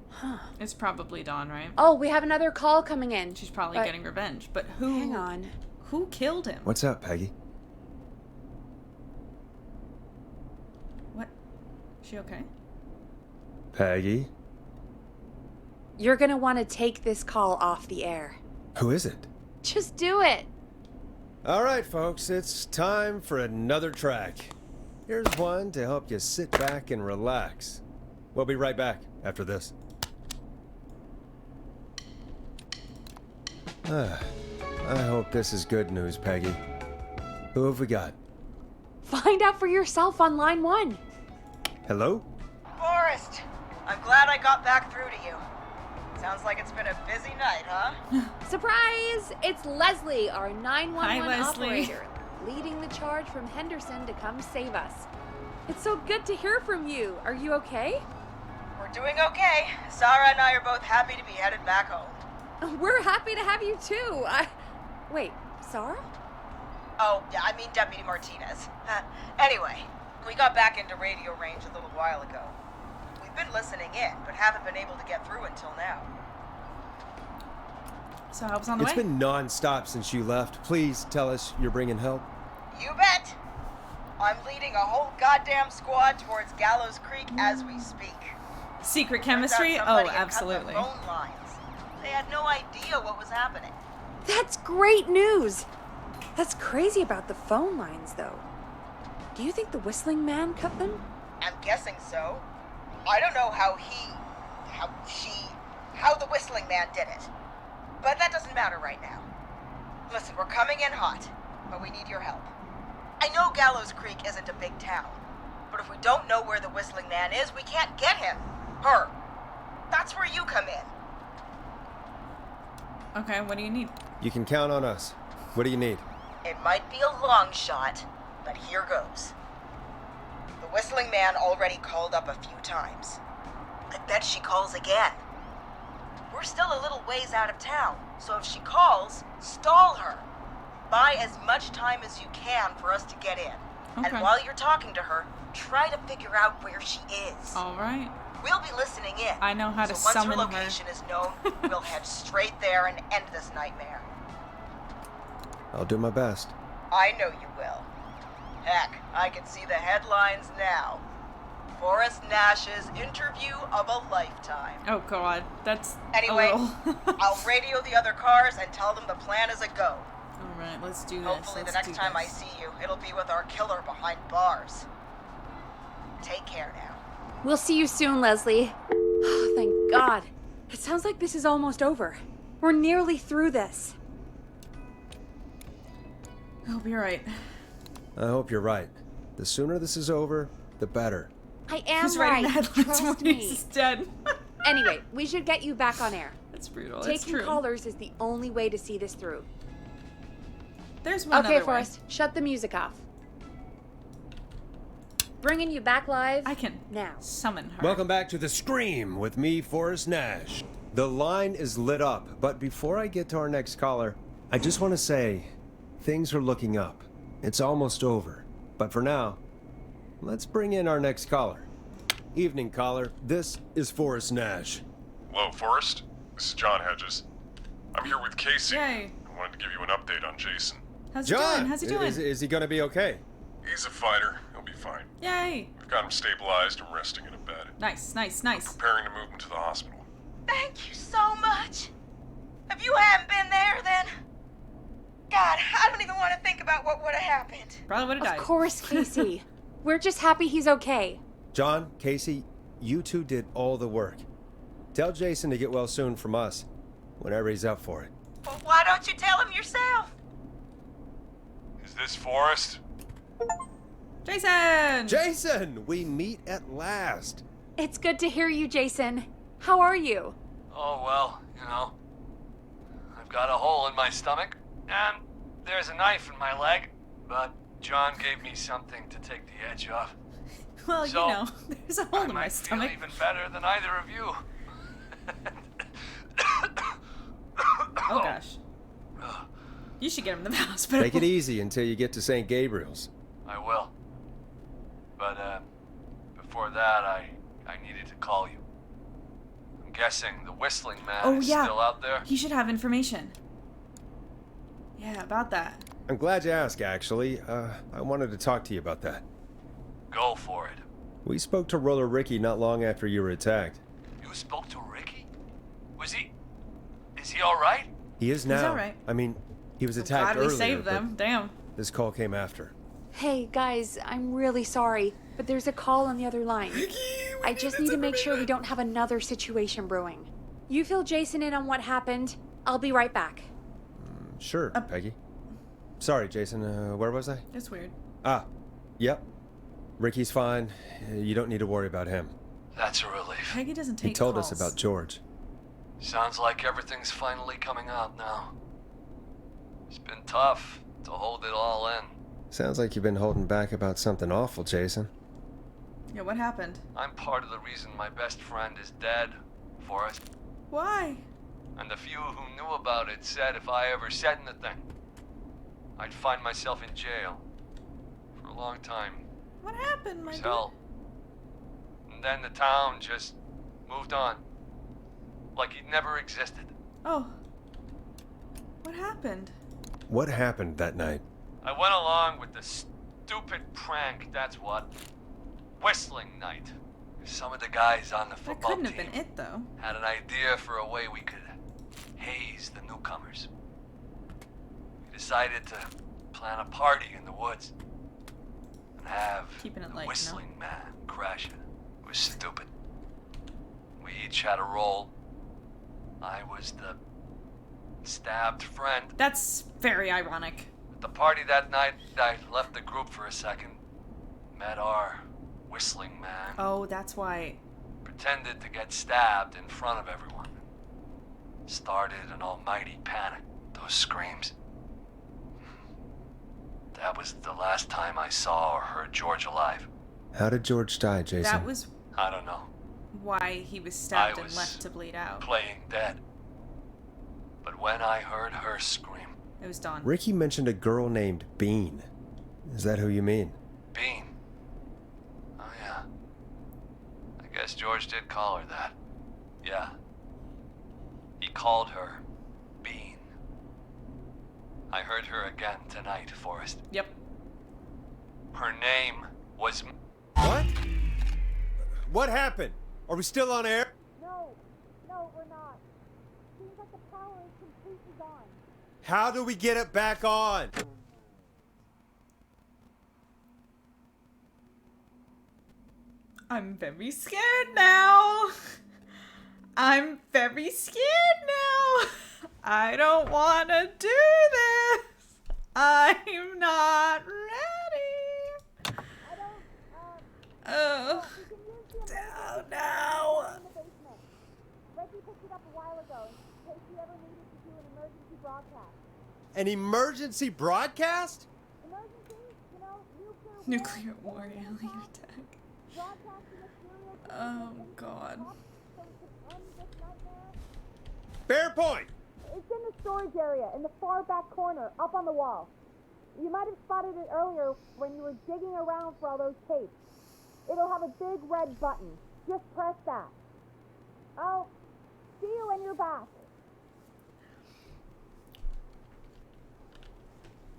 Huh. It's probably Dawn, right? Oh, we have another call coming in. She's probably But- getting revenge. But who? Hang on. Who killed him? What's up, Peggy? What? Is she okay? Peggy? You're gonna want to take this call off the air. Who is it? Just do it. All right, folks, it's time for another track. Here's one to help you sit back and relax. We'll be right back after this. I hope this is good news, Peggy. Who have we got? Find out for yourself on line 1. Hello? Forrest, I'm glad I got back through to you. Sounds like it's been a busy night, huh? Surprise! It's Leslie, our 911 Hi, Leslie. operator, leading the charge from Henderson to come save us. It's so good to hear from you. Are you okay? We're doing okay. Sarah and I are both happy to be headed back home. We're happy to have you too. Wait, Sarah? Oh, yeah, I mean Deputy Martinez. Anyway, we got back into radio range a little while ago. We've been listening in, but haven't been able to get through until now. So help's on the It's way? been non-stop since you left. Please tell us you're bringing help. You bet! I'm leading a whole goddamn squad towards Gallows Creek as we speak. Secret Turns out chemistry? somebody Oh, had cut the absolutely. phone lines. They had no idea what was happening. That's great news. That's crazy about the phone lines, though. Do you think the whistling man cut them? I'm guessing so. I don't know how the whistling man did it. But that doesn't matter right now. Listen, we're coming in hot, but we need your help. I know Gallows Creek isn't a big town, but if we don't know where the whistling man is, we can't get him. Her. That's where you come in. Okay, what do you need? You can count on us. What do you need? It might be a long shot, but here goes. The whistling man already called up a few times. I bet she calls again. We're still a little ways out of town, so if she calls, stall her. Buy as much time as you can for us to get in. Okay. And while you're talking to her, try to figure out where she is. All right. We'll be listening in. I know how to so summon her. once her location is known, we'll head straight there and end this nightmare. I'll do my best. I know you will. Heck, I can see the headlines now. Forrest Nash's interview of a lifetime. Oh god, that's Anyway, a little... I'll radio the other cars and tell them the plan is a go. All right, let's do this. Hopefully the Let's next do time I this. see you, it'll be with our killer behind bars. Take care now. We'll see you soon, Leslie. Oh, thank God. It sounds like this is almost over. We're nearly through this. I hope you're right. I hope you're right. The sooner this is over, the better. I am Who's writing right. the headlines Trust when me. he's dead? Anyway, we should get you back on air. That's brutal. It's Taking true. callers is the only way to see this through. There's one Okay, other way. Forrest, shut the music off. Bringing you back live I can now. summon her. Welcome back to The Scream with me, Forrest Nash. The line is lit up, but before I get to our next caller, I just want to say things are looking up. It's almost over. But for now, let's bring in our next caller. Evening, caller. This is Forrest Nash. Hello, Forrest. This is John Hedges. I'm here with Casey. Yay. I wanted to give you an update on Jason. How's he doing? How's he doing? Is he going to be okay? He's a fighter. He'll be fine. Yay. We've got him stabilized and resting in a bed. Nice, nice, nice. Preparing to move him to the hospital. Thank you so much. If you hadn't been there, then... God, I don't even want to think about what would have happened. Probably would have died. Of course, Casey. We're just happy he's okay. John, Casey, you two did all the work. Tell Jason to get well soon from us, whenever he's up for it. Well, why don't you tell him yourself? Is this Forrest? Jason! Jason, we meet at last. It's good to hear you, Jason. How are you? Oh, well, you know. I've got a hole in my stomach, and there's a knife in my leg, but John gave me something to take the edge off. Well, So, you know, there's a hole I in my might stomach. feel even better than either of you. Oh gosh. You should get him to the hospital. Take it easy until you get to St. Gabriel's. I will. But, before that, I needed to call you. I'm guessing the whistling man is still out there? He should have information. Yeah, about that. I'm glad you asked, actually. I wanted to talk to you about that. Go for it. We spoke to Roller Ricky not long after you were attacked. You spoke to Ricky? Is he alright? He is now. He's all right. I mean, he was I'm attacked glad we earlier, saved them. but Damn. this call came after. Hey, guys, I'm really sorry, but there's a call on the other line. I just need to make sure we don't have another situation brewing. You fill Jason in on what happened. I'll be right back. Sure, Peggy. Sorry, Jason. Where was I? It's weird. Yep. Ricky's fine. You don't need to worry about him. That's a relief. Peggy doesn't take He told calls. us about George. Sounds like everything's finally coming out now. It's been tough to hold it all in. Sounds like you've been holding back about something awful, Jason. Yeah, what happened? I'm part of the reason my best friend is dead, Forrest. Why? And the few who knew about it said if I ever said anything, I'd find myself in jail. For a long time. What happened, my It was dude? hell. And then the town just moved on. Like he'd never existed. Oh. What happened? What happened that night? I went along with the stupid prank, that's what. Whistling night. Some of the guys on the That football couldn't have team been it, though. had an idea for a way we could haze the newcomers. We decided to plan a party in the woods and have Keeping it the light, whistling man crash it. It was stupid. We each had a role. I was the stabbed friend. That's very ironic. At the party that night, I left the group for a second. Met our whistling man. Oh, that's why. Pretended to get stabbed in front of everyone. Started an almighty panic. Those screams. That was the last time I saw or heard George alive. How did George die, Jason? That was I don't know. why he was stabbed I and was left to bleed out. Playing dead. But when I heard her scream, It was Dawn. Ricky mentioned a girl named Bean. Is that who you mean? Bean. Oh yeah. I guess George did call her that. Yeah. He called her Bean. I heard her again tonight, Forrest. Yep. Her name was... What? What happened? Are we still on air? No, we're not. Seems like the power is completely gone. How do we get it back on? I'm very scared now. I'm very scared now. I don't want to do this. I'm not ready. Oh. Oh no. Reggie picked it up a while ago in case you ever needed to do an emergency broadcast. An emergency broadcast? Emergency? You know, Nuclear war alien attack. broadcasting material to Oh god. so we can end this nightmare. Fair point. It's in the storage area in the far back corner, up on the wall. You might have spotted it earlier when you were digging around for all those tapes. It'll have a big red button. Just press that. I'll see you when you're back.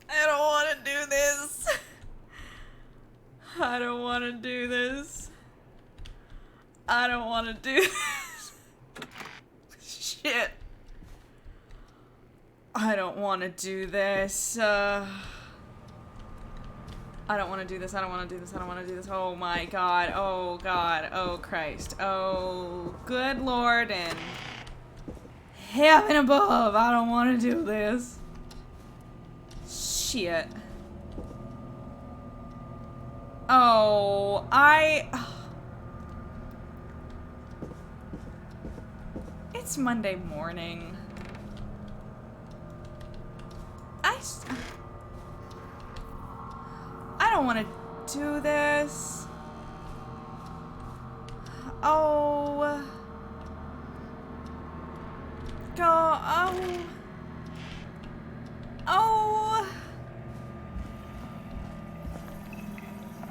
I don't want to do this. I don't want to do this. I don't want to do this. Shit. I don't want to do this. I don't want to do this. I don't want to do this. I don't want to do this. Oh my god. Oh god. Oh Christ. Oh good Lord and heaven above. I don't want to do this. Shit. Oh, It's Monday morning. I don't want to do this. Oh. Go. Oh. Oh.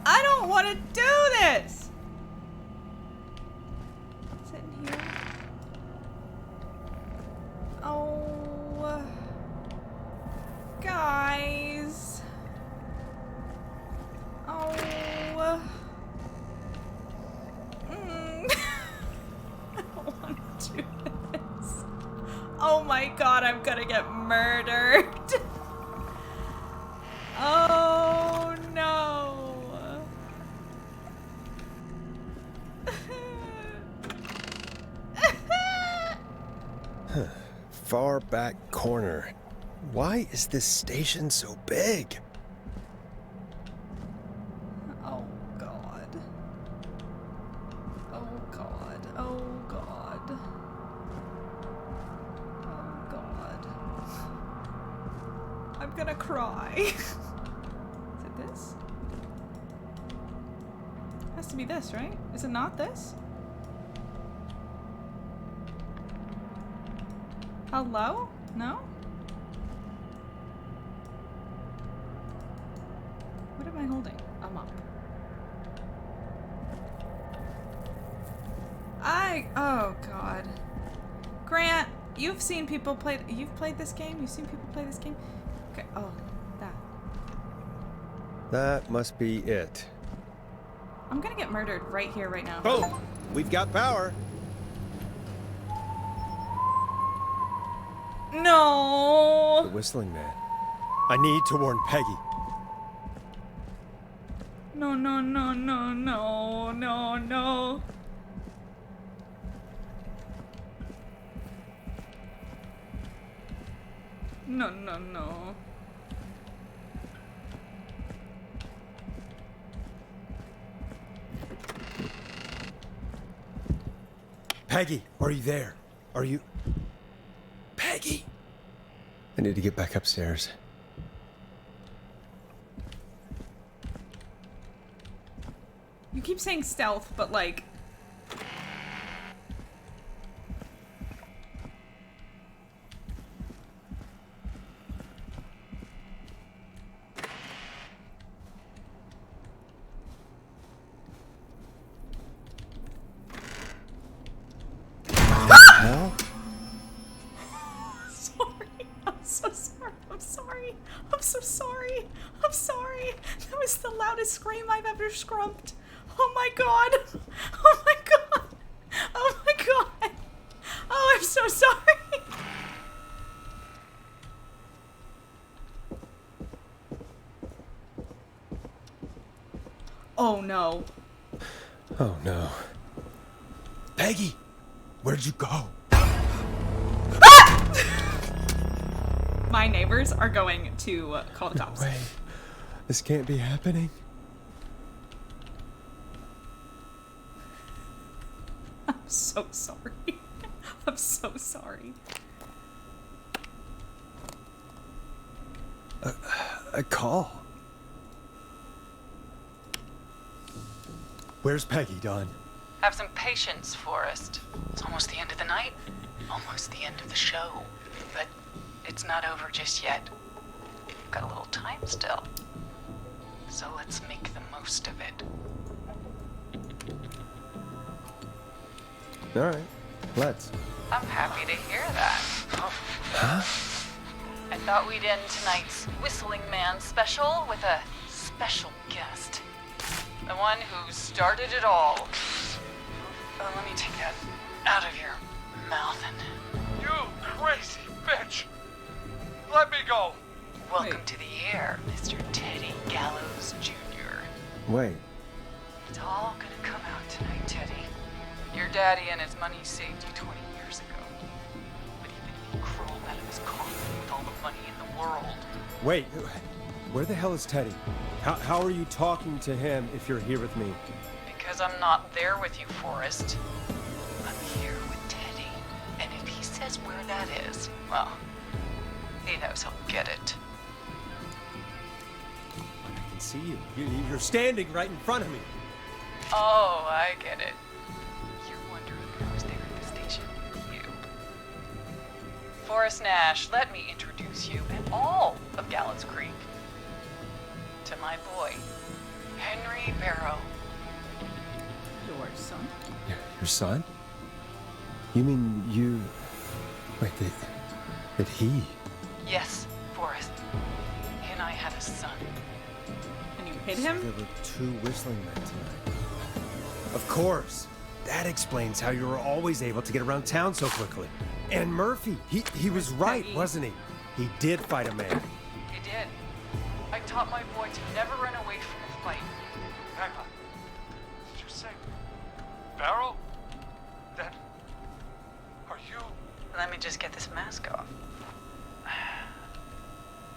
I don't want to do this. Is it in here? Oh. Guys. Oh. I don't want to do this. Oh my god, I'm gonna get murdered. Oh no. Far back corner. Why is this station so big? Oh god. Oh god. Oh god. Oh god. I'm gonna cry. Is it this? Has to be this, right? Is it not this? Hello? No? What am I holding? A mop. Oh god. Grant, you've seen people play, you've played this game? You've seen people play this game? Okay, oh, that. That must be it. I'm gonna get murdered right here, right now. Boom! We've got power. No! The whistling man. I need to warn Peggy. No, no, no, no, no, no, no. No, no, no. Peggy, are you there? Are you... Peggy! I need to get back upstairs. You keep saying stealth, but like... Hell? Sorry. I'm so sorry. I'm sorry. I'm so sorry. I'm sorry. That was the loudest scream I've ever scrumped. Oh my god. Oh my god. Oh my god. Oh, I'm so sorry. Oh no. Oh no. Peggy! Where'd you go? My neighbors are going to call the cops. No way. This can't be happening. I'm so sorry. I'm so sorry. A call. Where's Peggy, Don? Have some patience, Forrest. It's almost the end of the night, almost the end of the show. But it's not over just yet. We've got a little time still. So let's make the most of it. All right, let's. I'm happy to hear that. Huh? I thought we'd end tonight's Whistling Man special with a special guest. The one who started it all. Let me take that out of your mouth and... You crazy bitch! Let me go! Welcome to the air, Mr. Teddy Gallows Jr. Wait. It's all gonna come out tonight, Teddy. Your daddy and his money saved you 20 years ago. But even if you crawled out of his coffin with all the money in the world... Wait, where the hell is Teddy? How are you talking to him if you're here with me? Because I'm not there with you, Forrest. I'm here with Teddy. And if he says where that is, well, he knows he'll get it. I can see you. You're standing right in front of me. Oh, I get it. You're wondering who's there at the station with you. Forrest Nash, let me introduce you and all of Gallows Creek to my boy, Henry Barrow. Your son. Your son? You mean you... Wait, that he... Yes, Forrest. He and I had a son. And you hit him? There were 2 whistling men tonight. Of course. That explains how you were always able to get around town so quickly. And Murphy, he was right, wasn't he? He did fight a man. He did. I taught my boy to never run away from a fight. Hang on. Did you say Barrow? Then are you? Let me just get this mask off.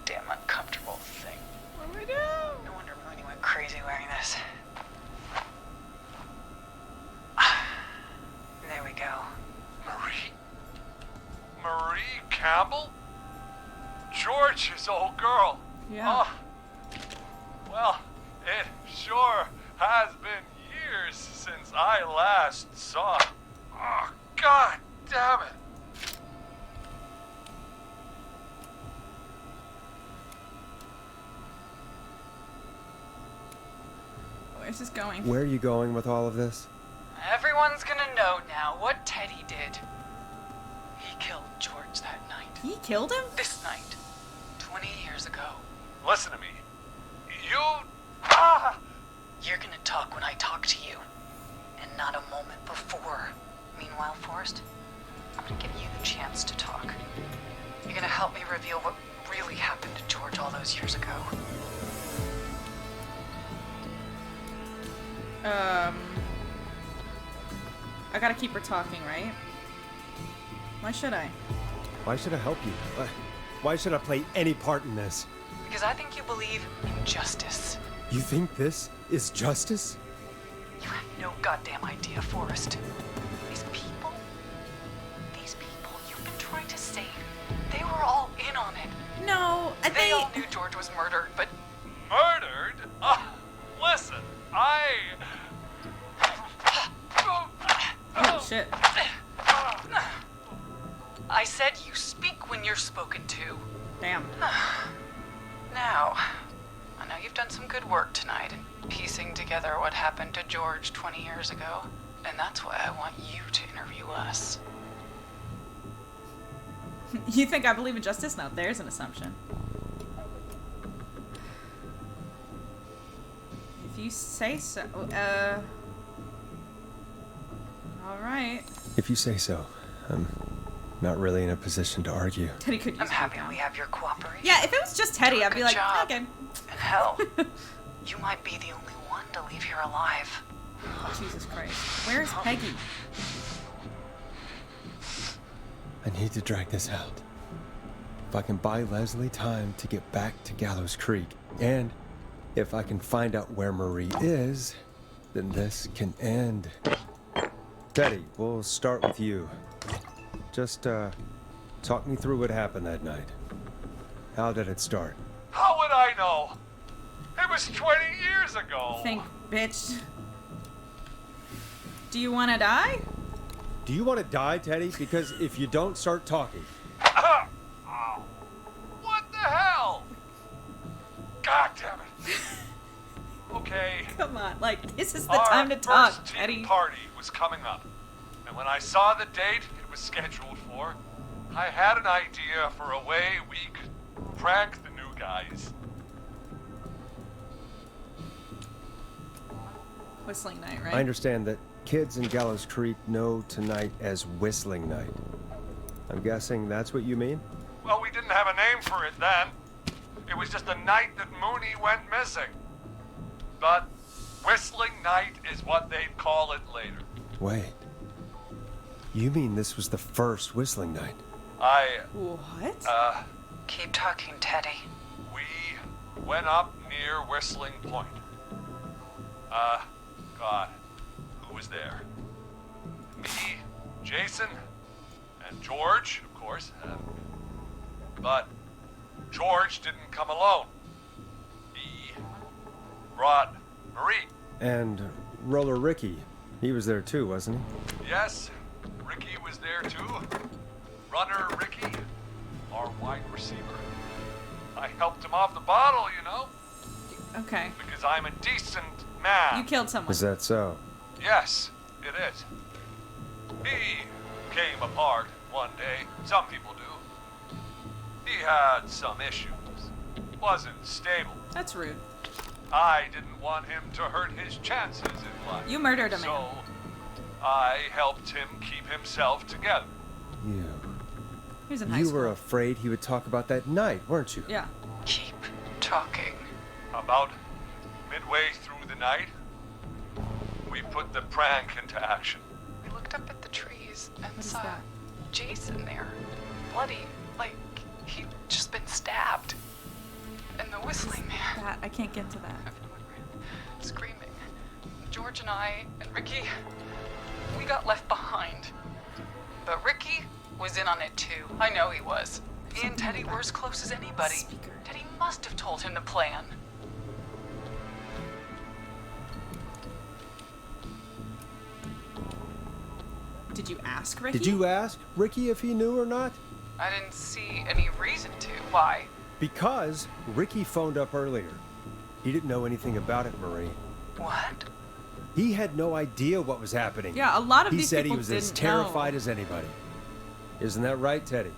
Damn uncomfortable thing. What do we do? No wonder Mooney went crazy wearing this. There we go. Marie Campbell? George's old girl. Yeah. Oh, well, it sure has been years since I last saw. Oh, God damn it. Where's this going? Where are you going with all of this? Everyone's gonna know now what Teddy did. He killed George that night. He killed him? This night. 20 years ago. Listen to me. You... You're gonna talk when I talk to you. And not a moment before. Meanwhile, Forrest, I'm gonna give you the chance to talk. You're gonna help me reveal what really happened to George all those years ago. I gotta keep her talking, right? Why should I? Why should I help you? Why should I play any part in this? Because I think you believe in justice. You think this is justice? You have no goddamn idea, Forrest. These people you've been trying to save, they were all in on it. No, They all knew George was murdered, but Murdered? Listen, Oh, shit. I said you speak when you're spoken to. Damn. Now, I know you've done some good work tonight in piecing together what happened to George 20 years ago, and that's why I want you to interview us. You think I believe in justice? No, there's an assumption. If you say so, alright. If you say so. I'm not really in a position to argue. Teddy could use I'm happy me. we have your cooperation. Yeah, if it was just Teddy, I'd be Good like, job. okay. And hell, you might be the only one to leave here alive. Jesus Christ. Where's Peggy? I need to drag this out. If I can buy Leslie time to get back to Gallows Creek, and if I can find out where Marie is, then this can end. Teddy, we'll start with you. Just, talk me through what happened that night. How did it start? how would I know? It was 20 years ago. Think, bitch. Do you want to die? Do you want to die, Teddy? Because if you don't start talking... What the hell? God damn it. Okay. Come on, like, this is the Our time to talk, first Teddy. tea party was coming up. And when I saw the date it was scheduled for, I had an idea for a way we could prank the new guys. Whistling night, right? I understand that kids in Gallows Creek know tonight as Whistling Night. I'm guessing that's what you mean? Well, we didn't have a name for it then. It was just the night that Mooney went missing. But Whistling Night is what they'd call it later. Wait. You mean this was the first Whistling Night? What? Keep talking, Teddy. We went up near Whistling Point. God, who was there? Me, Jason, and George, of course. But George didn't come alone. He brought Marie. And Roller Ricky. He was there too, wasn't he? Yes, Ricky was there too. Runner Ricky. our wide receiver. I helped him off the bottle, you know? Okay. Because I'm a decent man. You killed someone. Is that so? Yes, it is. He came apart one day. Some people do. He had some issues. Wasn't stable. That's rude. I didn't want him to hurt his chances in life. You murdered a man. So I helped him keep himself together. You. He was in high You school. were afraid he would talk about that night, weren't you? Yeah. Keep talking. About midway through the night, we put the prank into action. We looked up at the trees and What is saw that? Jason there. Bloody, like he'd just been stabbed. And the whistling man. That, I can't get to that. Everyone ran, screaming. George and I and Ricky, we got left behind. But Ricky was in on it too. I know he was. He and Teddy were as close as anybody. Speaker. Teddy must have told him the plan. Did you ask Ricky? Did you ask Ricky if he knew or not? I didn't see any reason to. Why? Because Ricky phoned up earlier. He didn't know anything about it, Marie. What? He had no idea what was happening. Yeah, a lot of He these said people he was as didn't terrified know. as anybody. Isn't that right, Teddy?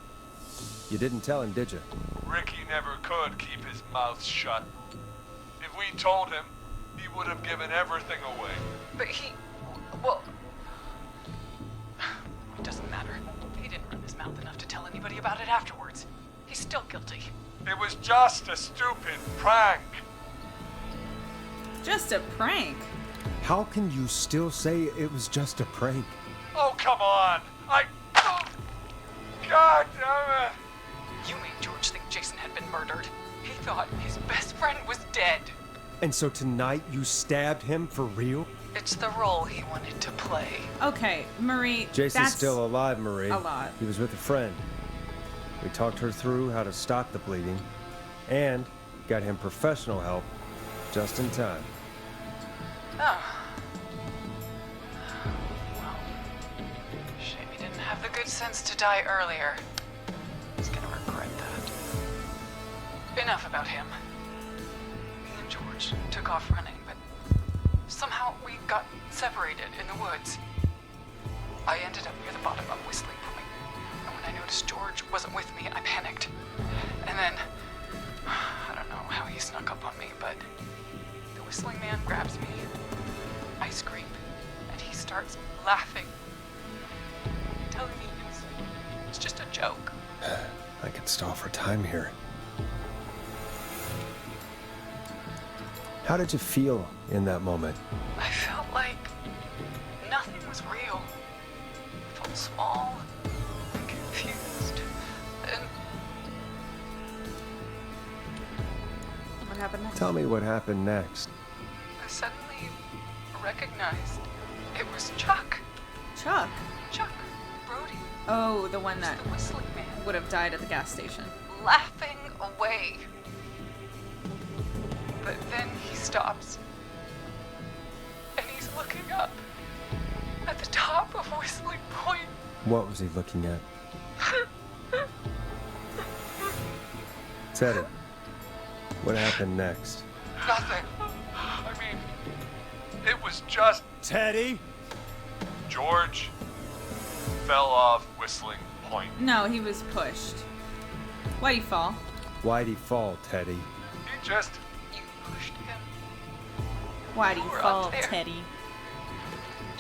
You didn't tell him, did you? Ricky never could keep his mouth shut. If we told him, he would have given everything away. But well, it doesn't matter. He didn't run his mouth enough to tell anybody about it afterwards. He's still guilty. It was just a stupid prank. Just a prank. How can you still say it was just a prank? Oh, come on. God damn it. You made George think Jason had been murdered. He thought his best friend was dead. And so tonight you stabbed him for real? It's the role he wanted to play. Okay, Marie. Jason's that's still alive, Marie. Alive. He was with a friend. We talked her through how to stop the bleeding and got him professional help just in time. Oh. Well, shame he didn't have the good sense to die earlier. He's gonna regret that. Enough about him. Me and George took off running, but somehow we got separated in the woods. I ended up near the bottom of Whistling Point, and when I noticed George wasn't with me, I panicked. And then, I don't know how he snuck up on me, but the Whistling Man grabs me. I scream, and he starts laughing, telling me it's just a joke. I could stall for time here. How did you feel in that moment? I felt like nothing was real. I felt small and confused, and What happened next? Tell me what happened next. I suddenly recognized it was Chuck. Chuck. Chuck Brody. Oh, the one that The Whistling Man. would have died at the gas station. Laughing away. But then he stops. And he's looking up at the top of Whistling Point. What was he looking at? Teddy, what happened next? Nothing. I mean, it was just Teddy? George fell off Whistling Point. No, he was pushed. Why'd he fall? Why'd he fall, Teddy? He just You pushed him. Why'd he You were fall, up there. Teddy?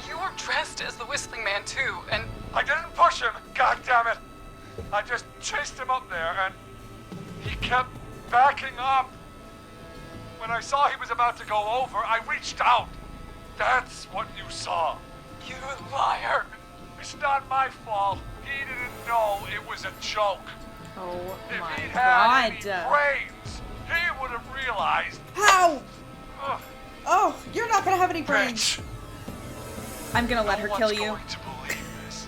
You were dressed as the Whistling Man too, and I didn't push him, god damn it! I just chased him up there and he kept backing up. When I saw he was about to go over, I reached out. That's what you saw. you liar. It's not my fault. He didn't know it was a joke. Oh If my he'd had any god. brains, he would have realized. How? Ugh, Oh, you're not gonna have any brains. bitch. I'm gonna let No her one's kill you. going to believe this.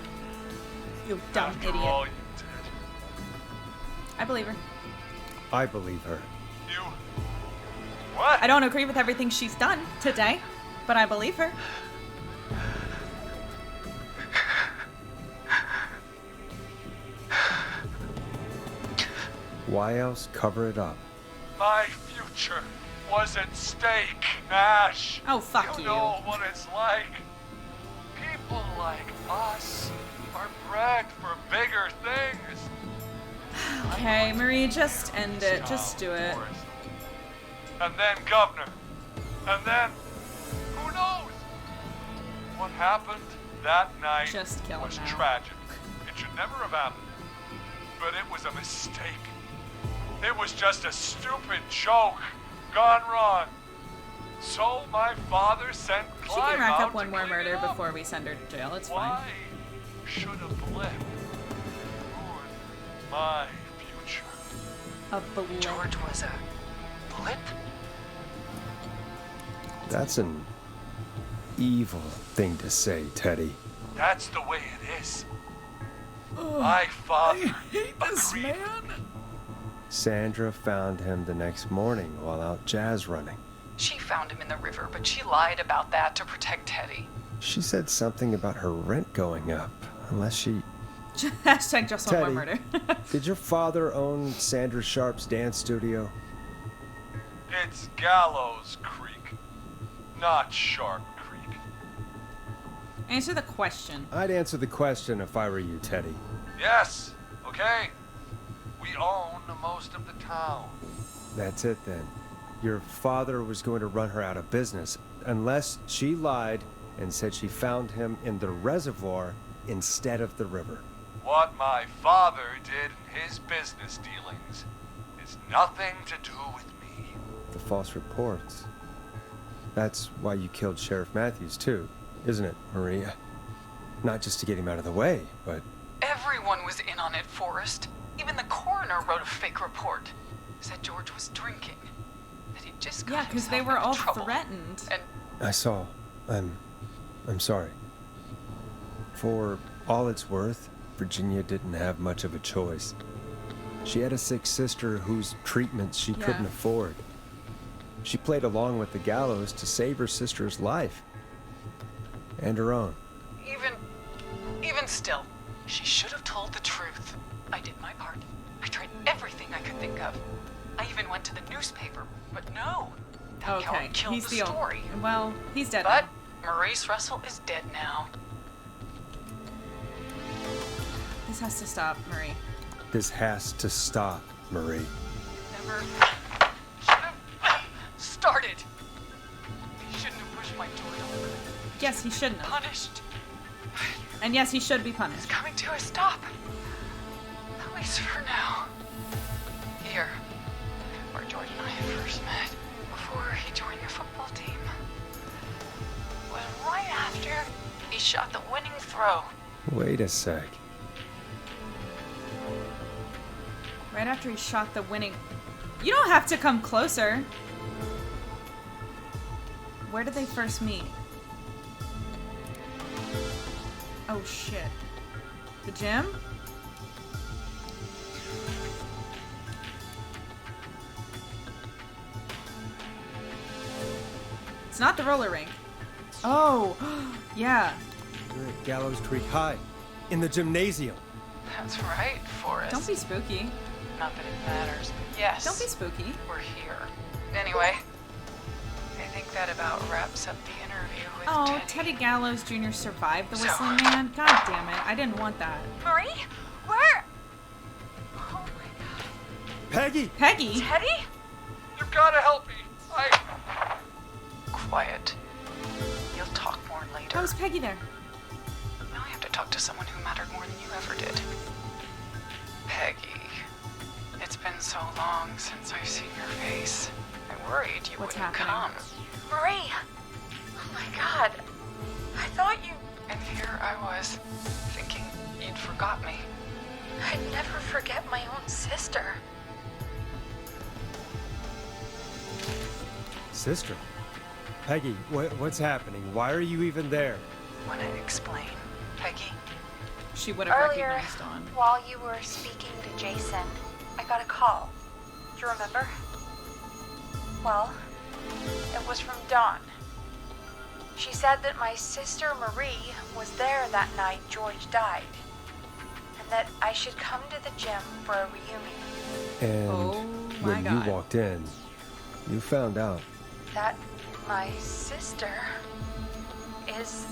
You dumb After idiot. all you did. I believe her. I believe her. You. What? I don't agree with everything she's done today, but I believe her. Why else cover it up? My future was at stake, Ash. Oh, fuck You you. know what it's like. People like us are bred for bigger things. Okay, Marie, just end it. Just do it. And then governor. And then, who knows? What happened that night Just kill him was now. tragic. It should never have happened. But it was a mistake. It was just a stupid joke gone wrong. So my father sent She Clive can rack out up one to more clean murder it up. before we send her to jail. It's Why fine. should a blip ruin my future? A blip. George was a blip? That's an evil thing to say, Teddy. That's the way it is. My father agreed. Sandra found him the next morning while out jazz running. She found him in the river, but she lied about that to protect Teddy. She said something about her rent going up, unless she... Hashtag just one more Teddy. murder. Did your father own Sandra Sharp's dance studio? It's Gallows Creek, not Shark Creek. Answer the question. I'd answer the question if I were you, Teddy. Yes, okay. We own most of the town. That's it then. Your father was going to run her out of business, unless she lied and said she found him in the reservoir instead of the river. What my father did in his business dealings is nothing to do with me. The false reports. That's why you killed Sheriff Matthews too, isn't it, Maria? Not just to get him out of the way, but... Everyone was in on it, Forrest. Even the coroner wrote a fake report. Said George was drinking. That he just got Yeah, because they himself were into all trouble. threatened. And I saw. I'm sorry. For all it's worth, Virginia didn't have much of a choice. She had a sick sister whose treatments she couldn't afford. She played along with the gallows to save her sister's life. And her own. even still, she should have told the truth. I did my part. I tried everything I could think of. I even went to the newspaper, but no. That coward Okay, killed he's the the story. Well, he's dead But now. Maurice Russell is dead now. This has to stop, Marie. This has to stop, Marie. Never should have started. He shouldn't have pushed my daughter. Yes, he shouldn't have. Punished. And yes, he should be punished. It's coming to a stop. At least for now. Here, where George and I first met, before he joined your football team, was right after he shot the winning throw. Wait a sec. Right after he shot the winning... You don't have to come closer. Where did they first meet? Oh, shit. The gym? It's not the roller rink. Oh, yeah. You're at Gallows Creek High, in the gymnasium. That's right, Forrest. Don't be spooky. Not that it matters. Yes. Don't be spooky. We're here. Anyway, I think that about wraps up the interview with Oh, Teddy Gallows Jr. survived the Whistling So- Man? God damn it. I didn't want that. Marie? Where? Oh my god. Peggy! Peggy? Teddy? You've got to help me. Quiet. You'll talk more later. How was Peggy there? Now I have to talk to someone who mattered more than you ever did. Peggy. It's been so long since I've seen your face. I worried you What's wouldn't happening? come. Marie! Oh my god. I thought you... And here I was, thinking you'd forgot me. I'd never forget my own sister. Sister? Peggy, what's happening? Why are you even there? Want to explain, Peggy? She would have Earlier, recognized Dawn. while you were speaking to Jason, I got a call. Do you remember? Well, it was from Dawn. She said that my sister Marie was there that night George died, and that I should come to the gym for a reunion. And Oh my when God. you walked in, you found out. That my sister is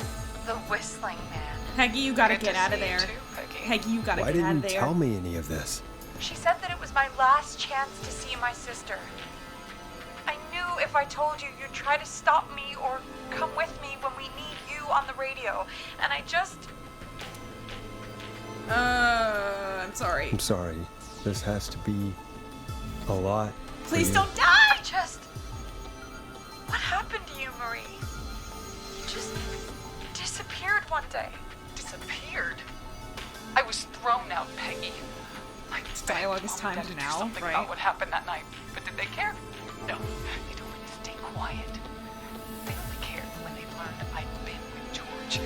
the whistling man. Peggy, you gotta Good get to out of see you there. too, Peggy. Peggy, you gotta Why get out didn't of you there. tell me any of this? She said that it was my last chance to see my sister. I knew if I told you, you'd try to stop me or come with me when we need you on the radio. And I just... I'm sorry. I'm sorry. This has to be a lot. for Please you. don't die! I just... What happened to you, Marie? You just disappeared one day. Disappeared? I was thrown out, Peggy. My dialogue is mom and timed dad to do now, something right? about what happened that night. But did they care? No. They told me to stay quiet. They only cared when they learned I'd been with George.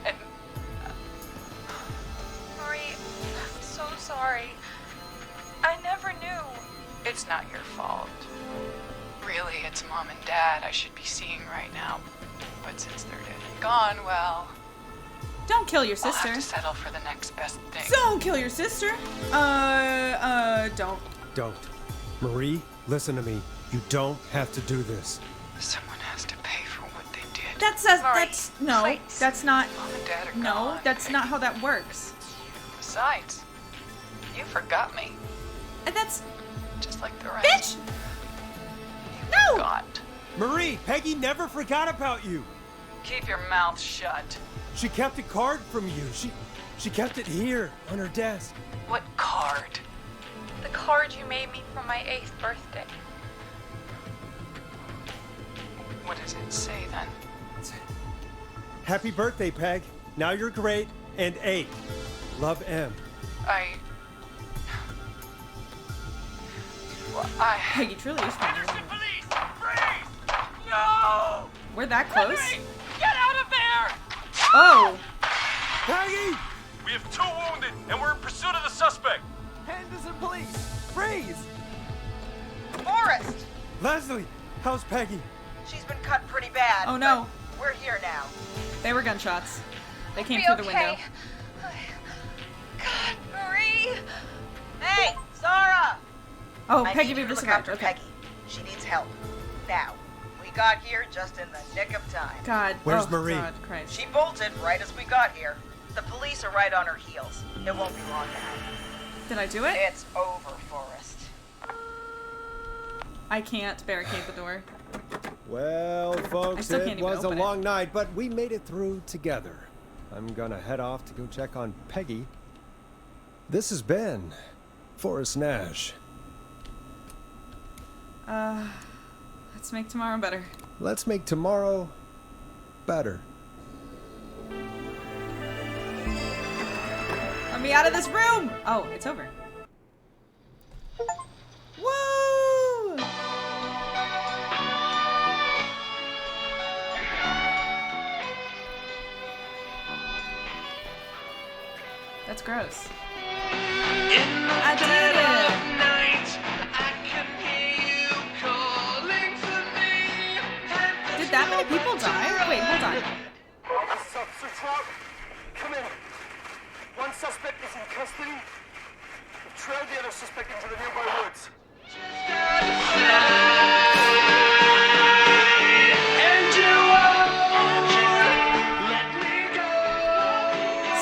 And Marie, I'm so sorry. I never knew. it's not your fault. Really, it's Mom and Dad I should be seeing right now. But since they're dead and gone, well, Don't kill your I'll sister. have to settle for the next best thing. Don't kill your sister. Don't. Don't. Marie, listen to me. You don't have to do this. Someone has to pay for what they did. That's no. please. That's not. Mom and Dad are No, gone, that's Peggy. not how that works. Besides, you forgot me, And that's just like the rest. bitch. No. Forgot. Marie, Peggy never forgot about you. Keep your mouth shut. She kept a card from you. She kept it here on her desk. What card? The card you made me for my 8th birthday. What does it say then? Happy birthday, Peg. Now you're great and 8. Love, M. Peggy truly is funny. Police! Freeze! No! We're that close. Get out of there! Oh. Peggy! We have 2 wounded, and we're in pursuit of the suspect. Henderson police! Freeze! Forrest! Leslie, how's Peggy? She's been cut pretty bad. Oh, no. but We're here now. They were gunshots. They came Be through the okay. window. God, Marie! Hey, Zara! Oh, I Peggy need you Beaver to look survived. after Okay. Peggy. She needs help. Now. We got here just in the nick of time. God. Where's oh, Marie? God Christ. She bolted right as we got here. The police are right on her heels. It won't be long now. Did I do it? It's over, Forrest. I can't barricade the door. Well, folks, still can't it even was a open it. long night, but we made it through together. I'm gonna head off to go check on Peggy. This has been Forrest Nash. Let's make tomorrow better. Let's make tomorrow better. Let me out of this room! Oh, it's over. Woo! That's gross. I did it! Did that many people die? Wait, hold on. Officer Trout, come in. One suspect is in custody. We've trailed the other suspect into the nearby woods.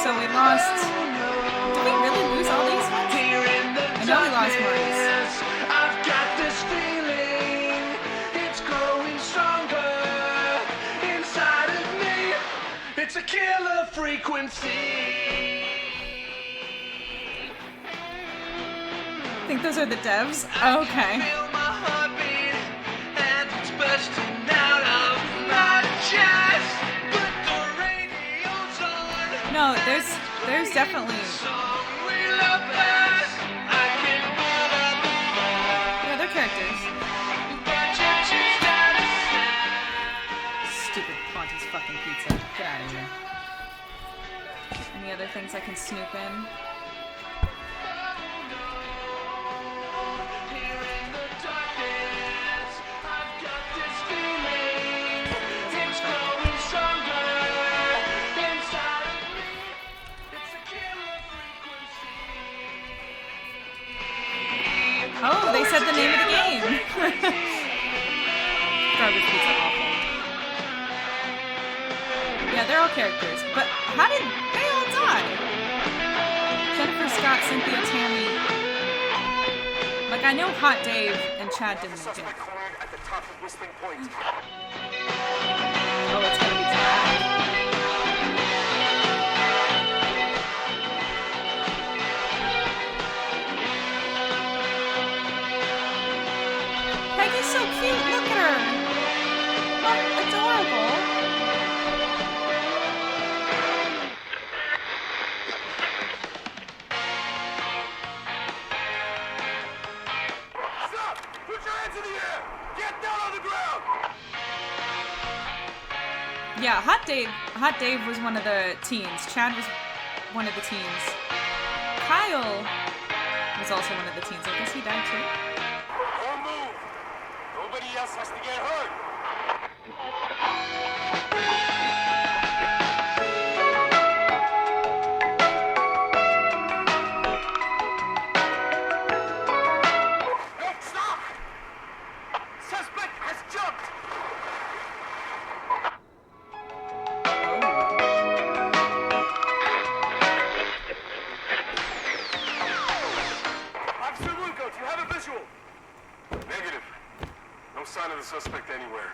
So we lost. Did we really lose all these ones? I know we lost Maurice. I've got this feeling, it's growing stronger inside of me. It's a killer frequency. I think those are the devs. Okay. Feel my heartbeat and it's bursting out of my chest. But the radio's on. No, there's definitely. Song we love best. I can put up a fight. Yeah, they're characters. But you choose not to say. Stupid Ponty's fucking pizza. Get out of here. Any other things I can snoop in? Here in the darkness, I've got this feeling. It's growing stronger inside of me. It's a killer frequency. characters. But how did they all die? Jennifer, Scott, Cynthia, Tammy. Like, I know Hot Dave and Chad didn't make it. At the top of Whistling Point. Oh, it's gonna be Chad. Peggy's so cute. Look at her. Oh, adorable. Stop! Put your hands in the air! Get down on the ground! Yeah, Hot Dave was one of the teens. Chad was one of the teens. Kyle was also one of the teens. I guess he died too. Don't move! Nobody else has to get hurt! No, stop! Suspect has jumped! Officer Lugo, do you have a visual? Negative. No sign of the suspect anywhere.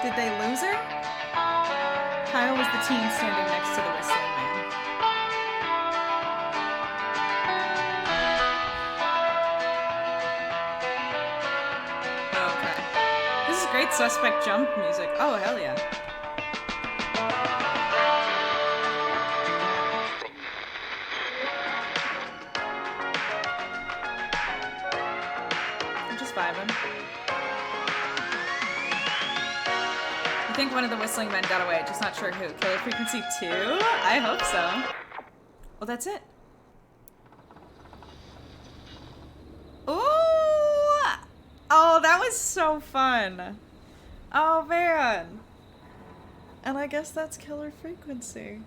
Did they lose her? Kyle was the teen standing next to the whistling man. Okay. This is great suspect jump music. Oh, hell yeah. I'm just vibing. I think one of the whistling men got away, just not sure who. Killer Frequency 2? I hope so. Well, that's it. Ooh! Oh, that was so fun. Oh, man. And I guess that's Killer Frequency.